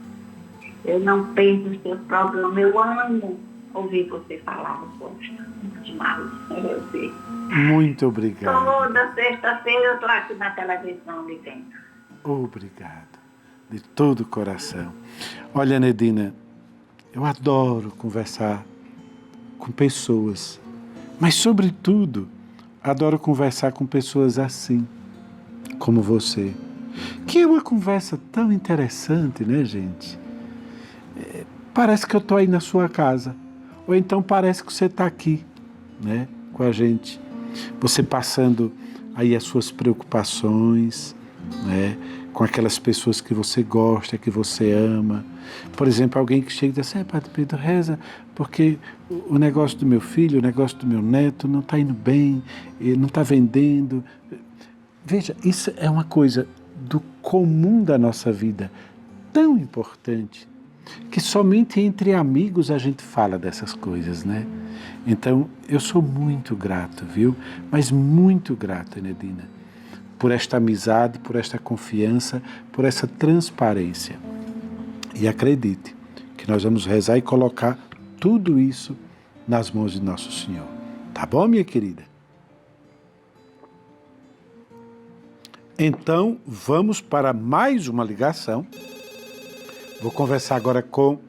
Eu não perco os seus programas, eu amo ouvir você falar, eu gosto demais. Eu sei. Muito obrigado. Toda sexta-feira eu estou aqui na televisão lhe vendo. Obrigado. De todo o coração. Olha, Enedina, eu adoro conversar com pessoas, mas, sobretudo, adoro conversar com pessoas assim, como você. Que é uma conversa tão interessante, né, gente? Parece que eu estou aí na sua casa. Ou então parece que você está aqui, né, com a gente. Você passando aí as suas preocupações, né, com aquelas pessoas que você gosta, que você ama. Por exemplo, alguém que chega e diz assim, Padre Pedro, reza, porque o negócio do meu filho, o negócio do meu neto não está indo bem, não está vendendo. Veja, isso é uma coisa do comum da nossa vida, tão importante, que somente entre amigos a gente fala dessas coisas, né? Então, eu sou muito grato, viu? Mas muito grato, Enedina, por esta amizade, por esta confiança, por essa transparência. E acredite que nós vamos rezar e colocar tudo isso nas mãos de Nosso Senhor. Tá bom, minha querida? Então, vamos para mais uma ligação. Vou conversar agora com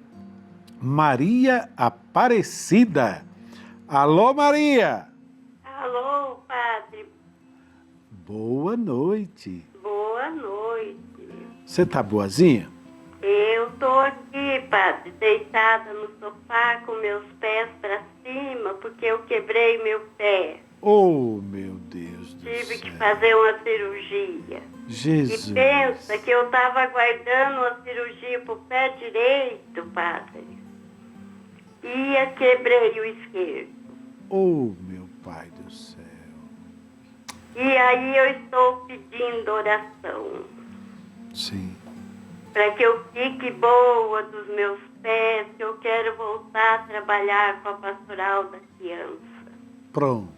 Maria Aparecida. Alô, Maria! Alô, padre. Boa noite. Boa noite. Você tá boazinha? Eu tô aqui, padre, deitada no sofá com meus pés para cima, porque eu quebrei meu pé. Oh, meu Deus do Tive céu. que fazer uma cirurgia. Jesus. E pensa que eu estava aguardando uma cirurgia pro pé direito, padre. E quebrei o esquerdo. Oh, meu Pai do céu. E aí eu estou pedindo oração. Sim. Para que eu fique boa dos meus pés, que eu quero voltar a trabalhar com a pastoral da criança. Pronto.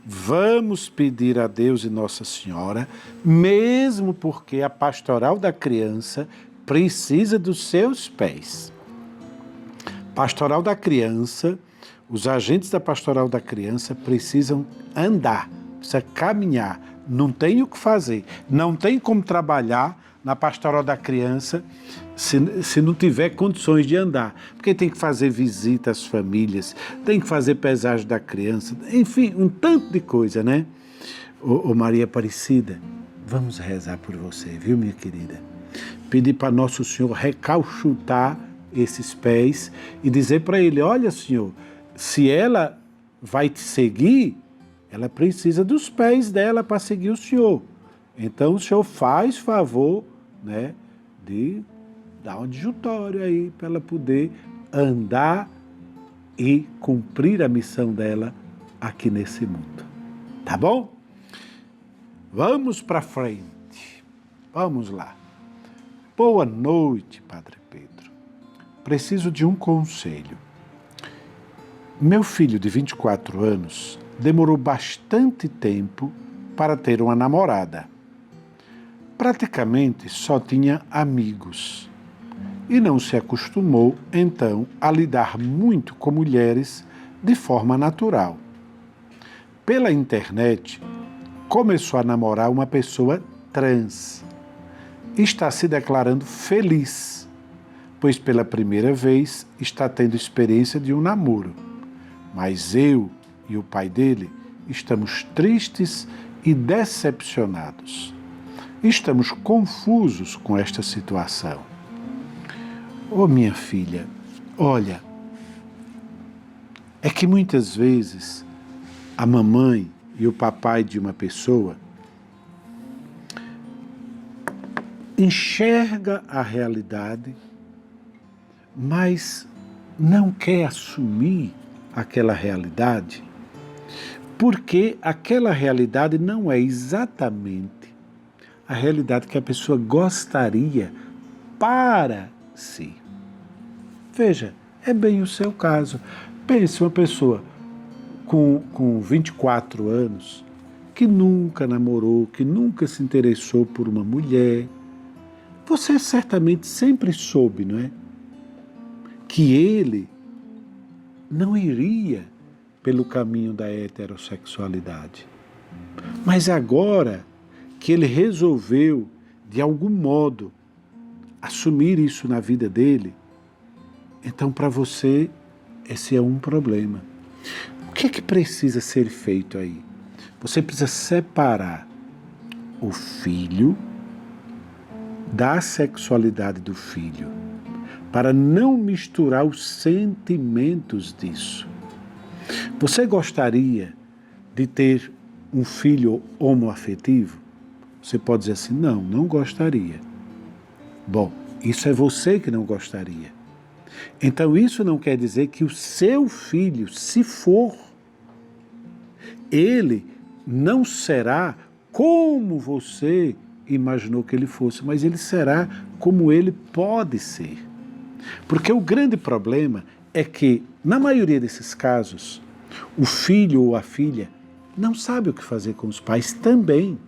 Vamos pedir a Deus e Nossa Senhora, mesmo porque a pastoral da criança precisa dos seus pés. Pastoral da criança, os agentes da pastoral da criança precisam andar, precisam caminhar, não tem o que fazer, não tem como trabalhar na pastoral da criança se não tiver condições de andar, porque tem que fazer visita às famílias, tem que fazer pesagem da criança, enfim, um tanto de coisa, né? Ô Maria Aparecida, vamos rezar por você, viu, minha querida? Pedir para Nosso Senhor recauchutar esses pés e dizer para Ele, olha, Senhor, se ela vai te seguir, ela precisa dos pés dela para seguir o Senhor. Então o Senhor faz favor, né, de dar um adjutório aí para ela poder andar e cumprir a missão dela aqui nesse mundo. Tá bom? Vamos para frente. Vamos lá. Boa noite, Padre Pedro. Preciso de um conselho. Meu filho de 24 anos demorou bastante tempo para ter uma namorada. Praticamente só tinha amigos e não se acostumou, então, a lidar muito com mulheres de forma natural. Pela internet, começou a namorar uma pessoa trans. Está se declarando feliz, pois pela primeira vez está tendo experiência de um namoro. Mas eu e o pai dele estamos tristes e decepcionados. Estamos confusos com esta situação. Ô minha filha, olha, é que muitas vezes a mamãe e o papai de uma pessoa enxerga a realidade, mas não quer assumir aquela realidade, porque aquela realidade não é exatamente a realidade que a pessoa gostaria para si. Veja, é bem o seu caso. Pense uma pessoa com 24 anos, que nunca namorou, que nunca se interessou por uma mulher. Você certamente sempre soube, não é? Que ele não iria pelo caminho da heterossexualidade. Mas agora que ele resolveu, de algum modo, assumir isso na vida dele, então para você esse é um problema. O que é que precisa ser feito aí? Você precisa separar o filho da sexualidade do filho, para não misturar os sentimentos disso. Você gostaria de ter um filho homoafetivo? Você pode dizer assim, não, não gostaria. Bom, isso é você que não gostaria. Então isso não quer dizer que o seu filho, se for, ele não será como você imaginou que ele fosse, mas ele será como ele pode ser. Porque o grande problema é que, na maioria desses casos, o filho ou a filha não sabe o que fazer com os pais também.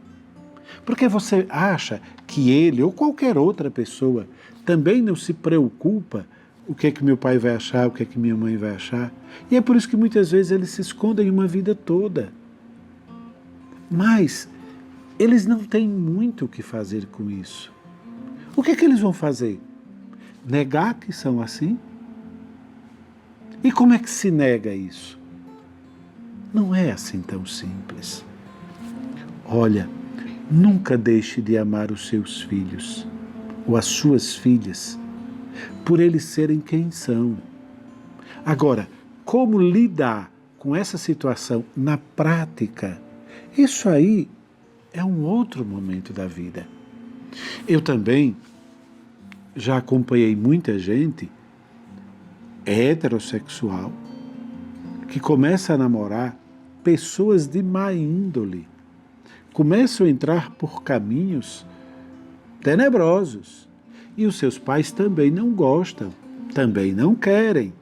Porque você acha que ele ou qualquer outra pessoa também não se preocupa o que é que meu pai vai achar, o que é que minha mãe vai achar. E é por isso que muitas vezes eles se escondem uma vida toda. Mas eles não têm muito o que fazer com isso. O que é que eles vão fazer? Negar que são assim? E como é que se nega isso? Não é assim tão simples. Olha, nunca deixe de amar os seus filhos ou as suas filhas por eles serem quem são. Agora, como lidar com essa situação na prática? Isso aí é um outro momento da vida. Eu também já acompanhei muita gente heterossexual que começa a namorar pessoas de má índole, começam a entrar por caminhos tenebrosos e os seus pais também não gostam, também não querem,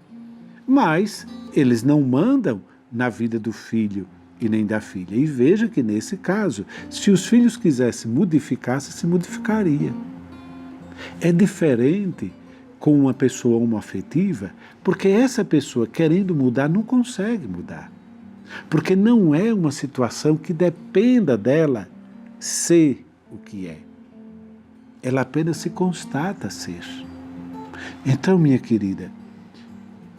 mas eles não mandam na vida do filho e nem da filha. E veja que nesse caso, se os filhos quisessem modificar-se, se modificaria. É diferente com uma pessoa homoafetiva, porque essa pessoa querendo mudar não consegue mudar. Porque não é uma situação que dependa dela ser o que é. Ela apenas se constata ser. Então, minha querida,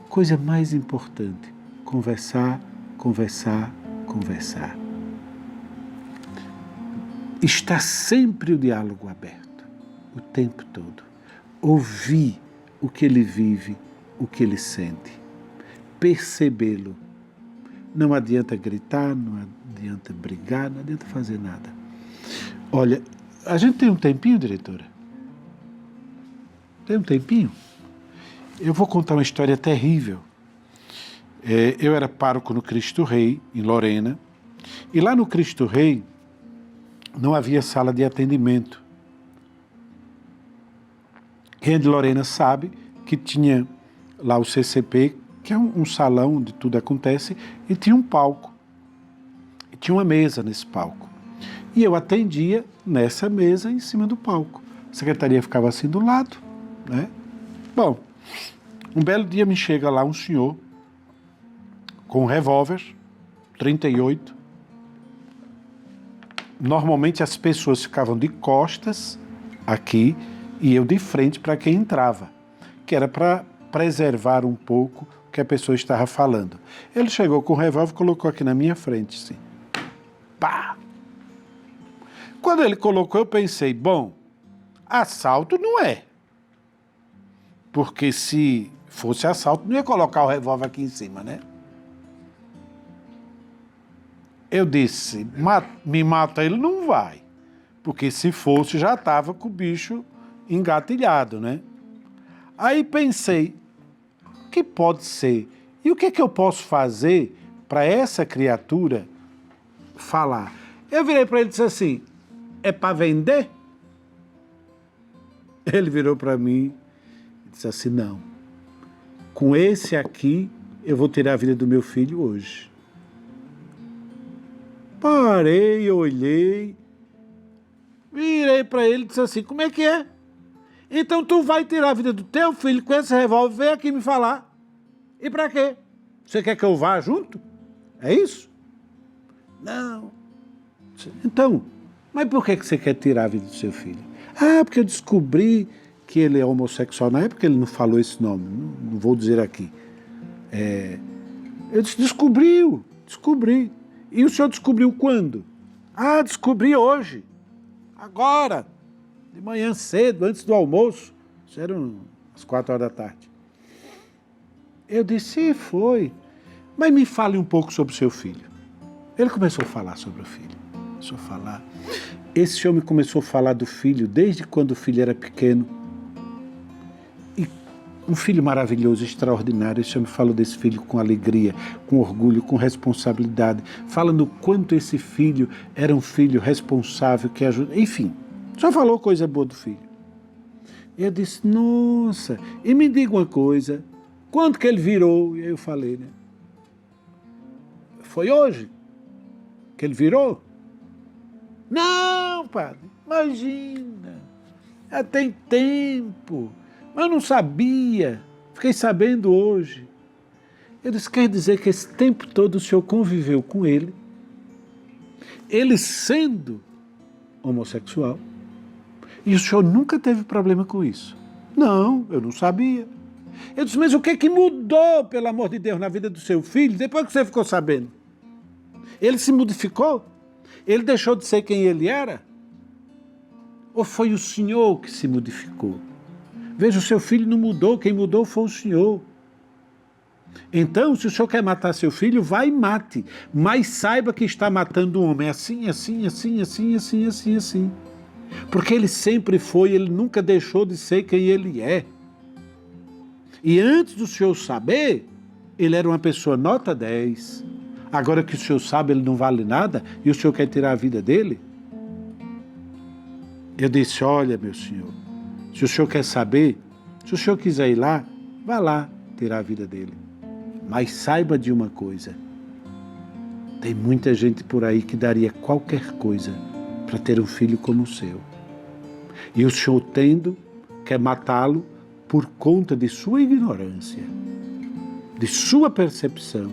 coisa mais importante, conversar, conversar, conversar. Está sempre o diálogo aberto, o tempo todo. Ouvir o que ele vive, o que ele sente. Percebê-lo. Não adianta gritar, não adianta brigar, não adianta fazer nada. Olha, a gente tem um tempinho, diretora? Tem um tempinho? Eu vou contar uma história terrível. Eu era pároco no Cristo Rei, em Lorena, e lá no Cristo Rei não havia sala de atendimento. Quem é de Lorena sabe que tinha lá o CCP, que é um salão onde tudo acontece, e tinha um palco. E tinha uma mesa nesse palco. E eu atendia nessa mesa em cima do palco. A secretaria ficava assim do lado, né? Bom, um belo dia me chega lá um senhor com um revólver, 38. Normalmente as pessoas ficavam de costas aqui e eu de frente para quem entrava, que era para preservar um pouco o que a pessoa estava falando. Ele chegou com o revólver e colocou aqui na minha frente, assim. Pá! Quando ele colocou, eu pensei, bom, assalto não é. Porque se fosse assalto, não ia colocar o revólver aqui em cima, né? Eu disse, me mata ele não vai. Porque se fosse, já estava com o bicho engatilhado, né? Aí pensei, o que pode ser? E o que é que eu posso fazer para essa criatura falar? Eu virei para ele e disse assim, é para vender? Ele virou para mim e disse assim, não. Com esse aqui, eu vou tirar a vida do meu filho hoje. Parei, olhei, virei para ele e disse assim, como é que é? Então tu vai tirar a vida do teu filho com esse revólver, vem aqui me falar. E para quê? Você quer que eu vá junto? É isso? Não. Então, mas por que você quer tirar a vida do seu filho? Ah, porque eu descobri que ele é homossexual. Na época ele não falou esse nome, não vou dizer aqui. Eu disse, descobri. E o senhor descobriu quando? Ah, descobri hoje. Agora. De manhã cedo, antes do almoço. Isso eram as 4h. Eu disse, foi. Mas me fale um pouco sobre o seu filho. Ele começou a falar sobre o filho. Começou a falar. Esse homem começou a falar do filho desde quando o filho era pequeno. E um filho maravilhoso, extraordinário. Esse homem falou desse filho com alegria, com orgulho, com responsabilidade. Falando o quanto esse filho era um filho responsável, que ajuda. Enfim, só falou coisa boa do filho. E eu disse, nossa, e me diga uma coisa, quando que ele virou? E aí eu falei, né? Foi hoje que ele virou? Não, padre, imagina, já tem tempo, mas eu não sabia, fiquei sabendo hoje. Eu disse, quer dizer que esse tempo todo o senhor conviveu com ele sendo homossexual, e o senhor nunca teve problema com isso? Não, eu não sabia. Eu disse, mas o que mudou, pelo amor de Deus, na vida do seu filho, depois que você ficou sabendo? Ele se modificou? Ele deixou de ser quem ele era? Ou foi o senhor que se modificou? Veja, o seu filho não mudou, quem mudou foi o senhor. Então, se o senhor quer matar seu filho, vai e mate. Mas saiba que está matando um homem assim, assim, assim, assim, assim, assim, assim. Porque ele sempre foi, ele nunca deixou de ser quem ele é. E antes do senhor saber, ele era uma pessoa nota 10. Agora que o senhor sabe, ele não vale nada e o senhor quer tirar a vida dele? Eu disse, olha, meu senhor, se o senhor quer saber, se o senhor quiser ir lá, vá lá tirar a vida dele. Mas saiba de uma coisa, tem muita gente por aí que daria qualquer coisa para ter um filho como o seu. E o senhor tendo, quer matá-lo por conta de sua ignorância, de sua percepção,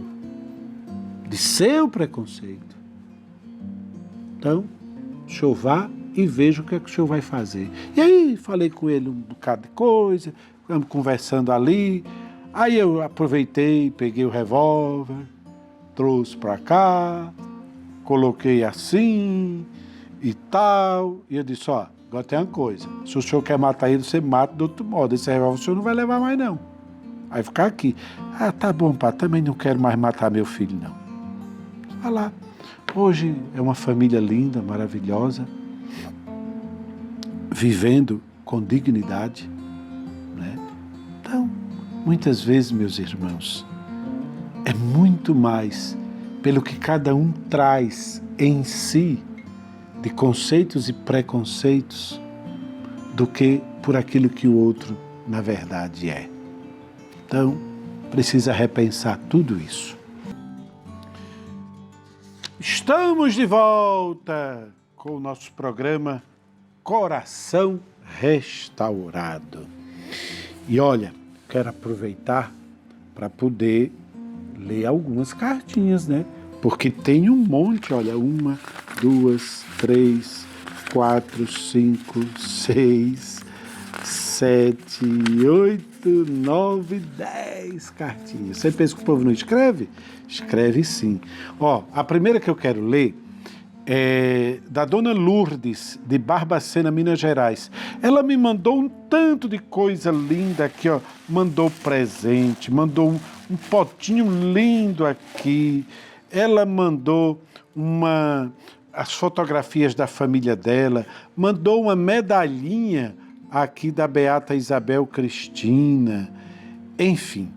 de seu preconceito. Então, o senhor vá e veja o que é que o senhor vai fazer. E aí, falei com ele um bocado de coisa, ficamos conversando ali, aí eu aproveitei, peguei o revólver, trouxe para cá, coloquei assim e tal, e eu disse, ó, agora tem uma coisa, se o senhor quer matar ele, você mata de outro modo, esse revólver o senhor não vai levar mais não, vai ficar aqui. Ah, tá bom, pá, também não quero mais matar meu filho não. Olha lá, hoje é uma família linda, maravilhosa, vivendo com dignidade, né? Então, muitas vezes, meus irmãos, é muito mais pelo que cada um traz em si de conceitos e preconceitos do que por aquilo que o outro, na verdade, é. Então, precisa repensar tudo isso. Estamos de volta com o nosso programa Coração Restaurado. E olha, quero aproveitar para poder ler algumas cartinhas, né? Porque tem um monte, olha, 1, 2, 3, 4, 5, 6, 7, 8, 9, 10 cartinhas. Você pensa que o povo não escreve? Escreve sim. Ó, a primeira que eu quero ler é da dona Lourdes, de Barbacena, Minas Gerais. Ela me mandou um tanto de coisa linda aqui, ó. Mandou presente, mandou um potinho lindo aqui. Ela mandou as fotografias da família dela, mandou uma medalhinha aqui da Beata Isabel Cristina. Enfim,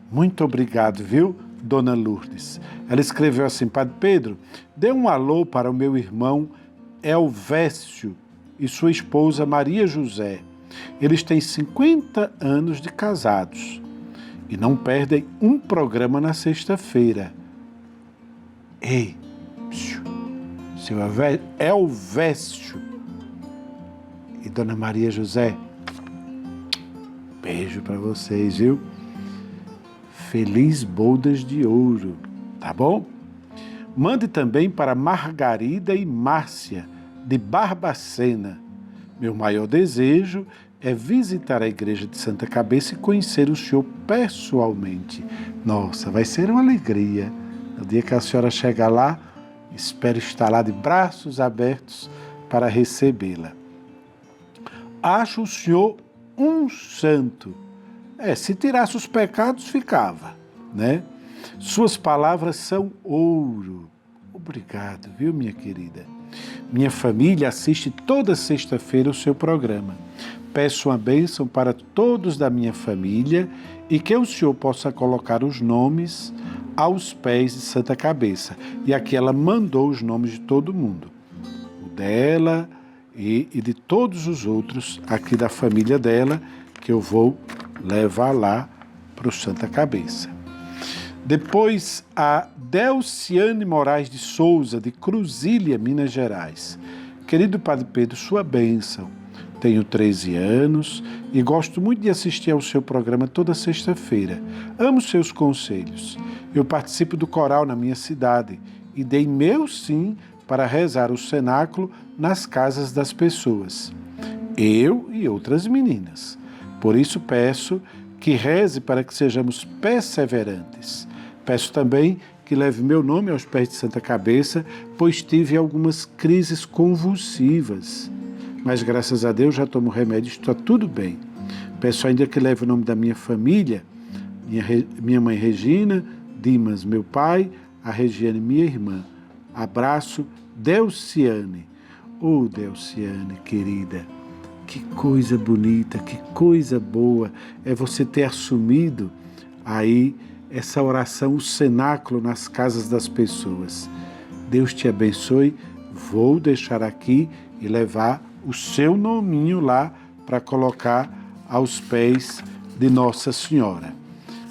muito obrigado, viu, dona Lourdes? Ela escreveu assim, Padre Pedro, dê um alô para o meu irmão Elvésio e sua esposa Maria José. Eles têm 50 anos de casados e não perdem um programa na sexta-feira. Ei, seu Elvésio e dona Maria José, beijo para vocês, viu? Feliz bodas de ouro, tá bom? Mande também para Margarida e Márcia, de Barbacena. Meu maior desejo é visitar a igreja de Santa Cabeça e conhecer o senhor pessoalmente. Nossa, vai ser uma alegria. No dia que a senhora chegar lá, Espero estar lá de braços abertos para recebê-la. Acho o senhor um santo. Se tirasse os pecados, ficava, né? Suas palavras são ouro. Obrigado, viu, minha querida? Minha família assiste toda sexta-feira o seu programa. Peço uma bênção para todos da minha família e que o senhor possa colocar os nomes aos pés de Santa Cabeça. E aqui ela mandou os nomes de todo mundo. O dela e de todos os outros aqui da família dela, que eu vou levar lá para o Santa Cabeça. Depois, a Delciane Moraes de Souza, de Cruzília, Minas Gerais. Querido Padre Pedro, sua bênção. Tenho 13 anos e gosto muito de assistir ao seu programa toda sexta-feira. Amo seus conselhos. Eu participo do coral na minha cidade e dei meu sim para rezar o cenáculo nas casas das pessoas. Eu e outras meninas. Por isso peço que reze para que sejamos perseverantes. Peço também que leve meu nome aos pés de Santa Cabeça, pois tive algumas crises convulsivas. Mas graças a Deus já tomo remédio e está tudo bem. Peço ainda que leve o nome da minha família, minha mãe Regina, Dimas, meu pai, a Regiane, minha irmã. Abraço, Delciane. Oh, Delciane, querida, que coisa bonita, que coisa boa é você ter assumido aí essa oração, o cenáculo nas casas das pessoas. Deus te abençoe. Vou deixar aqui e levar o seu nominho lá para colocar aos pés de Nossa Senhora.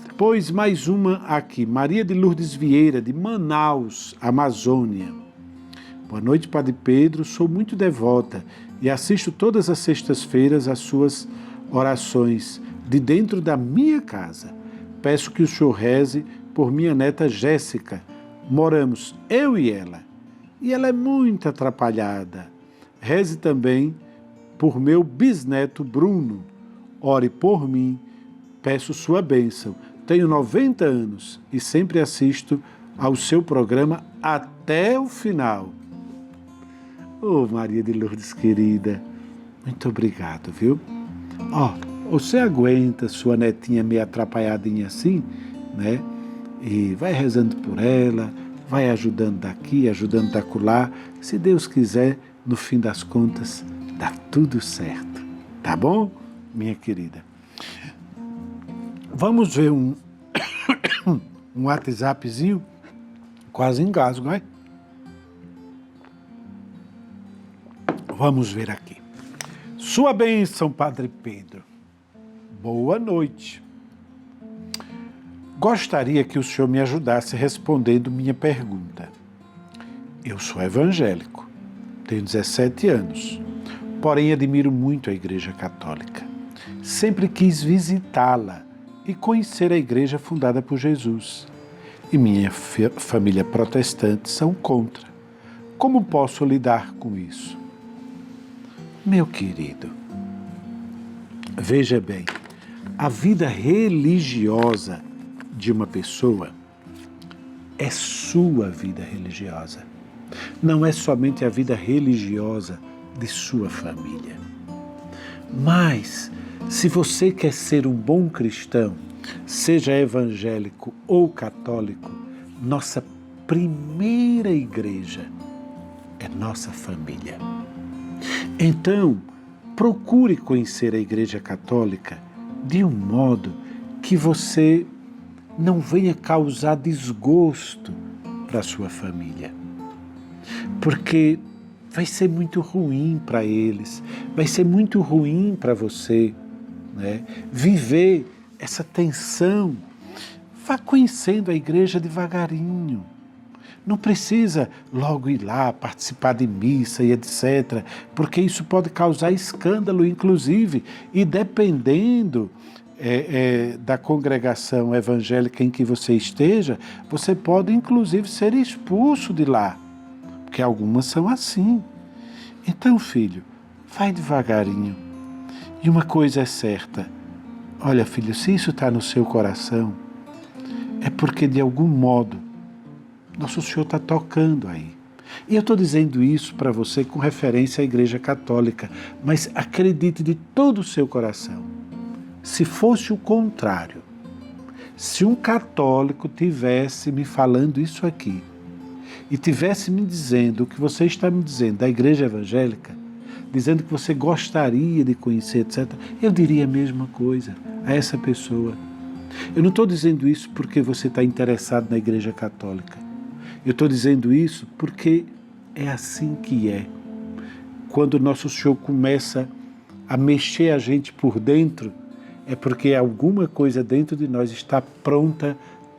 Depois mais uma aqui, Maria de Lourdes Vieira, de Manaus, Amazônia. Boa noite, Padre Pedro, sou muito devota e assisto todas as sextas-feiras as suas orações de dentro da minha casa. Peço que o senhor reze por minha neta Jéssica. Moramos eu e ela é muito atrapalhada. Reze também por meu bisneto Bruno. Ore por mim. Peço sua bênção. Tenho 90 anos e sempre assisto ao seu programa até o final. Oh, Maria de Lourdes, querida, muito obrigado, viu? Você aguenta sua netinha meio atrapalhadinha assim, né? E vai rezando por ela, vai ajudando daqui, ajudando dacolá. Se Deus quiser, no fim das contas, dá tudo certo. Tá bom, minha querida? Vamos ver um WhatsAppzinho. Quase engasgo, não é? Vamos ver aqui. Sua bênção, Padre Pedro. Boa noite. Gostaria que o senhor me ajudasse respondendo minha pergunta. Eu sou evangélico, tenho 17 anos, porém admiro muito a Igreja Católica. Sempre quis visitá-la e conhecer a igreja fundada por Jesus. E minha família protestante são contra. Como posso lidar com isso? Meu querido, veja bem, a vida religiosa de uma pessoa é sua vida religiosa. Não é somente a vida religiosa de sua família. Mas, se você quer ser um bom cristão, seja evangélico ou católico, nossa primeira igreja é nossa família. Então, procure conhecer a Igreja Católica de um modo que você não venha causar desgosto para a sua família. Porque vai ser muito ruim para eles, vai ser muito ruim para você, né? Viver essa tensão. Vá conhecendo a igreja devagarinho. Não precisa logo ir lá participar de missa e etc., porque isso pode causar escândalo, inclusive, e dependendo da congregação evangélica em que você esteja, você pode, inclusive, ser expulso de lá, porque algumas são assim. Então, filho, vai devagarinho. E uma coisa é certa, olha, filho, se isso está no seu coração, é porque, de algum modo, Nosso Senhor está tocando aí. E eu estou dizendo isso para você com referência à Igreja Católica, mas acredite de todo o seu coração. Se fosse o contrário, se um católico tivesse me falando isso aqui e tivesse me dizendo o que você está me dizendo da Igreja Evangélica, dizendo que você gostaria de conhecer, etc., eu diria a mesma coisa a essa pessoa. Eu não estou dizendo isso porque você está interessado na Igreja Católica. Eu estou dizendo isso porque é assim que é. Quando o nosso Senhor começa a mexer a gente por dentro, é porque alguma coisa dentro de nós está pronta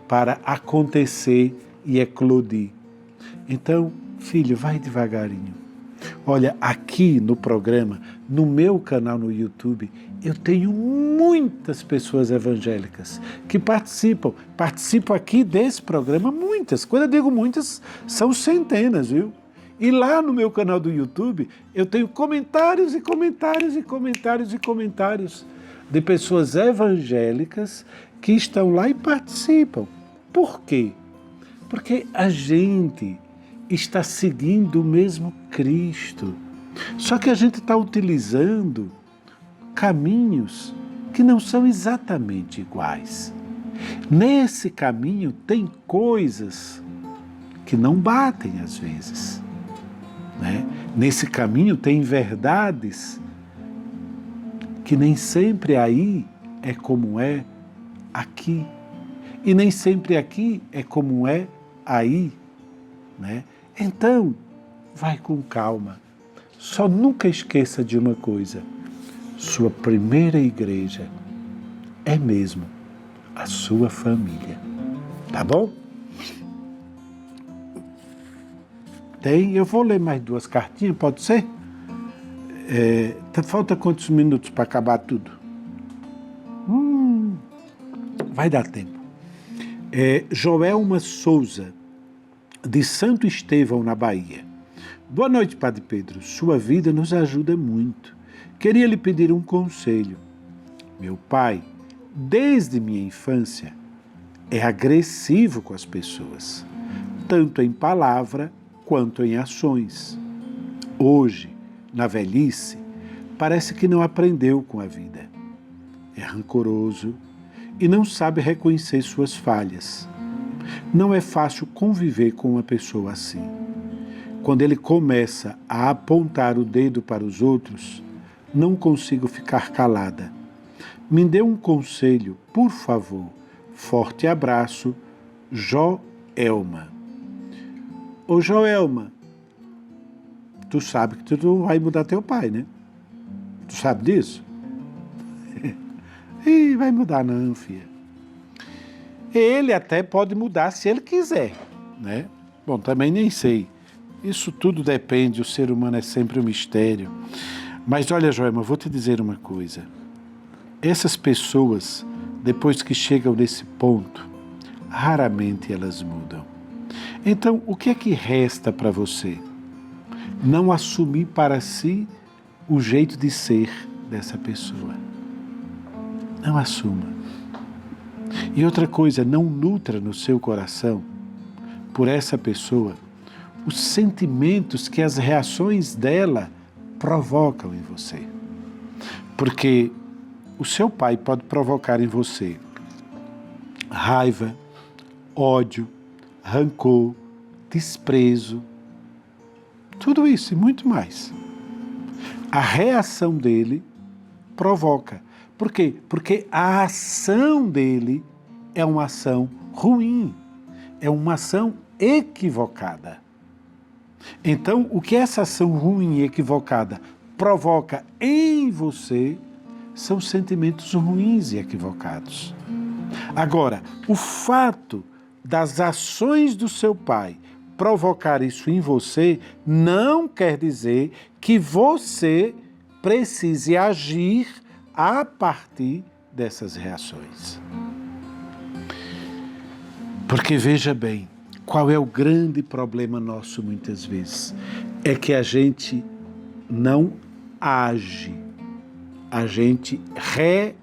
para acontecer e eclodir. Então, filho, vai devagarinho. Olha, aqui no programa, no meu canal no YouTube, eu tenho muitas pessoas evangélicas que participam aqui desse programa, muitas. Quando eu digo muitas, são centenas, viu? E lá no meu canal do YouTube, eu tenho comentários e comentários e comentários e comentários de pessoas evangélicas que estão lá e participam. Por quê? Porque a gente está seguindo o mesmo Cristo. Só que a gente está utilizando caminhos que não são exatamente iguais. Nesse caminho tem coisas que não batem às vezes, né? Nesse caminho tem verdades que nem sempre aí é como é aqui. E nem sempre aqui é como é aí, né? Então, vai com calma. Só nunca esqueça de uma coisa. Sua primeira igreja é mesmo a sua família. Tá bom? Eu vou ler mais 2 cartinhas, pode ser? Falta quantos minutos para acabar tudo? Vai dar tempo. Joelma Souza, de Santo Estevão, na Bahia. Boa noite, Padre Pedro. Sua vida nos ajuda muito. Queria lhe pedir um conselho. Meu pai, desde minha infância, é agressivo com as pessoas, tanto em palavra quanto em ações. Hoje, na velhice, parece que não aprendeu com a vida. É rancoroso e não sabe reconhecer suas falhas. Não é fácil conviver com uma pessoa assim. Quando ele começa a apontar o dedo para os outros, não consigo ficar calada. Me dê um conselho, por favor. Forte abraço, Joelma. Ô Joelma, tu sabe que tu não vai mudar teu pai, né? Tu sabe disso? Ih, vai mudar não, filha. Ele até pode mudar se ele quiser, né? Bom, também nem sei. Isso tudo depende, o ser humano é sempre um mistério. Mas olha, Joelma, vou te dizer uma coisa. Essas pessoas, depois que chegam nesse ponto, raramente elas mudam. Então, o que é que resta para você? Não assumir para si o jeito de ser dessa pessoa. Não assuma. E outra coisa, não nutra no seu coração, por essa pessoa, os sentimentos que as reações dela provocam em você. Porque o seu pai pode provocar em você raiva, ódio, rancor, desprezo, tudo isso e muito mais. A reação dele provoca. Por quê? Porque a ação dele é uma ação ruim, é uma ação equivocada. Então, o que essa ação ruim e equivocada provoca em você são sentimentos ruins e equivocados. Agora, o fato das ações do seu pai provocar isso em você não quer dizer que você precise agir a partir dessas reações. Porque veja bem, qual é o grande problema nosso muitas vezes? É que a gente não age, a gente reage.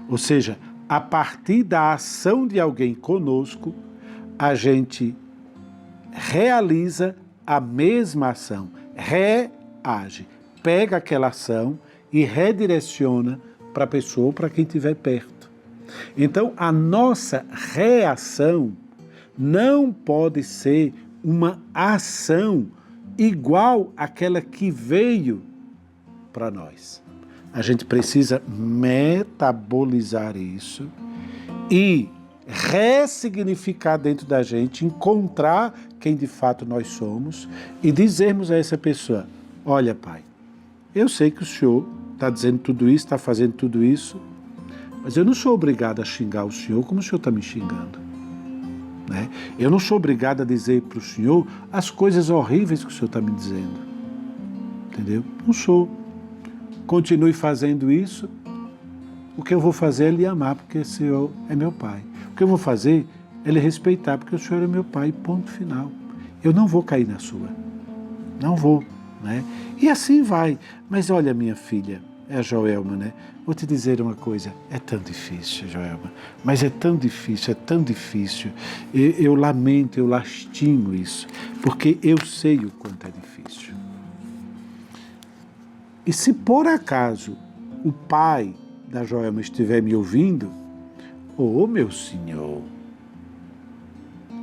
Ou seja, a partir da ação de alguém conosco, a gente realiza a mesma ação, reage, pega aquela ação e redireciona para a pessoa ou para quem estiver perto. Então, a nossa reação não pode ser uma ação igual àquela que veio para nós. A gente precisa metabolizar isso e ressignificar dentro da gente, encontrar quem de fato nós somos e dizermos a essa pessoa: olha, pai, eu sei que o senhor está dizendo tudo isso, está fazendo tudo isso, mas eu não sou obrigado a xingar o senhor como o senhor está me xingando. Né? Eu não sou obrigado a dizer para o senhor as coisas horríveis que o senhor está me dizendo. Entendeu? Não sou. Continue fazendo isso. O que eu vou fazer é lhe amar, porque o senhor é meu pai. O que eu vou fazer é lhe respeitar, porque o senhor é meu pai, ponto final. Eu não vou cair na sua. Não vou. Né? E assim vai. Mas olha, minha filha, é a Joelma, né? Vou te dizer uma coisa, é tão difícil, Joelma, mas é tão difícil. Eu lamento, eu lastimo isso, porque eu sei o quanto é difícil. E se por acaso o pai da Joelma estiver me ouvindo, ô meu senhor,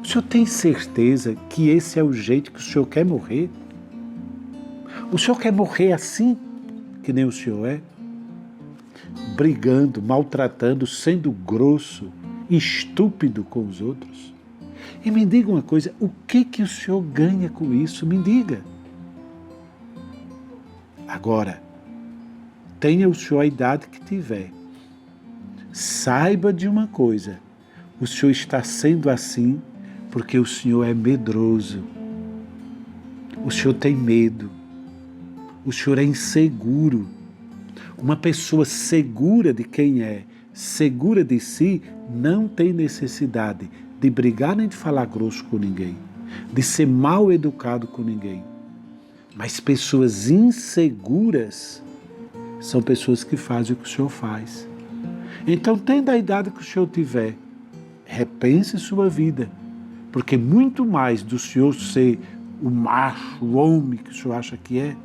o senhor tem certeza que esse é o jeito que o senhor quer morrer? O senhor quer morrer assim, que nem o senhor é? Brigando, maltratando, sendo grosso, estúpido com os outros? E me diga uma coisa, o que o senhor ganha com isso? Me diga. Agora, tenha o senhor a idade que tiver. Saiba de uma coisa, o senhor está sendo assim porque o senhor é medroso. O senhor tem medo. O senhor é inseguro. Uma pessoa segura de quem é, segura de si, não tem necessidade de brigar nem de falar grosso com ninguém, de ser mal educado com ninguém. Mas pessoas inseguras são pessoas que fazem o que o senhor faz. Então, tendo a idade que o senhor tiver, repense sua vida, porque muito mais do senhor ser o macho, o homem que o senhor acha que é,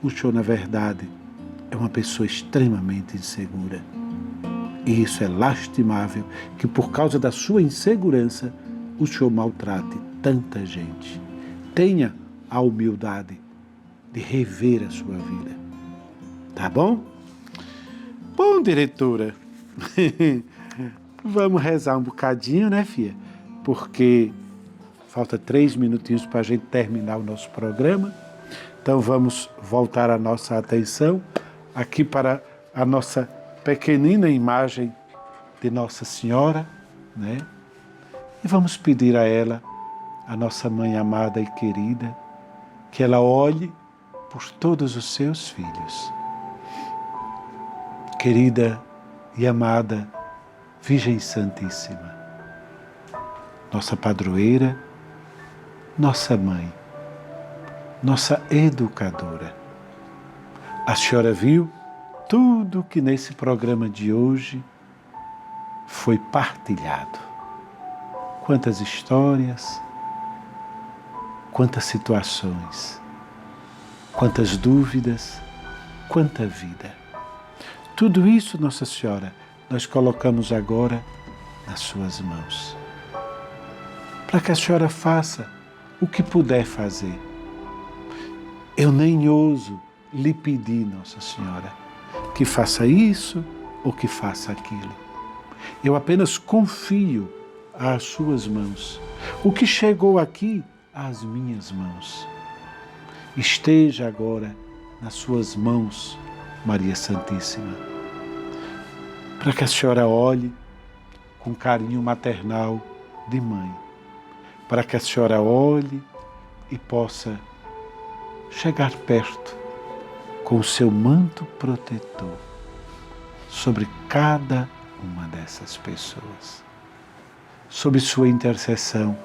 o senhor, na verdade, é uma pessoa extremamente insegura. E isso é lastimável, que por causa da sua insegurança, o senhor maltrate tanta gente. Tenha a humildade de rever a sua vida. Tá bom? Bom, diretora, vamos rezar um bocadinho, né, filha? Porque falta 3 minutinhos para a gente terminar o nosso programa. Então vamos voltar a nossa atenção aqui para a nossa pequenina imagem de Nossa Senhora, né? E vamos pedir a ela, a nossa mãe amada e querida, que ela olhe por todos os seus filhos. Querida e amada Virgem Santíssima, nossa padroeira, nossa mãe, nossa educadora. A senhora viu tudo que nesse programa de hoje foi partilhado. Quantas histórias, quantas situações, quantas dúvidas, quanta vida. Tudo isso, Nossa Senhora, nós colocamos agora nas suas mãos. Para que a senhora faça o que puder fazer. Eu nem ouso lhe pedir, Nossa Senhora, que faça isso ou que faça aquilo. Eu apenas confio às suas mãos. O que chegou aqui, às minhas mãos. Esteja agora nas suas mãos, Maria Santíssima, para que a senhora olhe com carinho maternal de mãe, para que a senhora olhe e possa chegar perto com o seu manto protetor sobre cada uma dessas pessoas. Sob sua intercessão,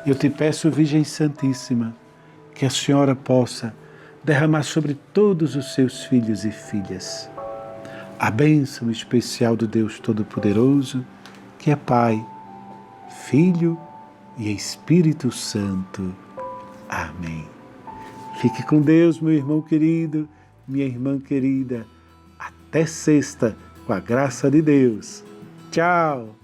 eu te peço, Virgem Santíssima, que a senhora possa derramar sobre todos os seus filhos e filhas a bênção especial do Deus Todo-Poderoso, que é Pai, Filho e Espírito Santo. Amém. Fique com Deus, meu irmão querido, minha irmã querida. Até sexta, com a graça de Deus. Tchau!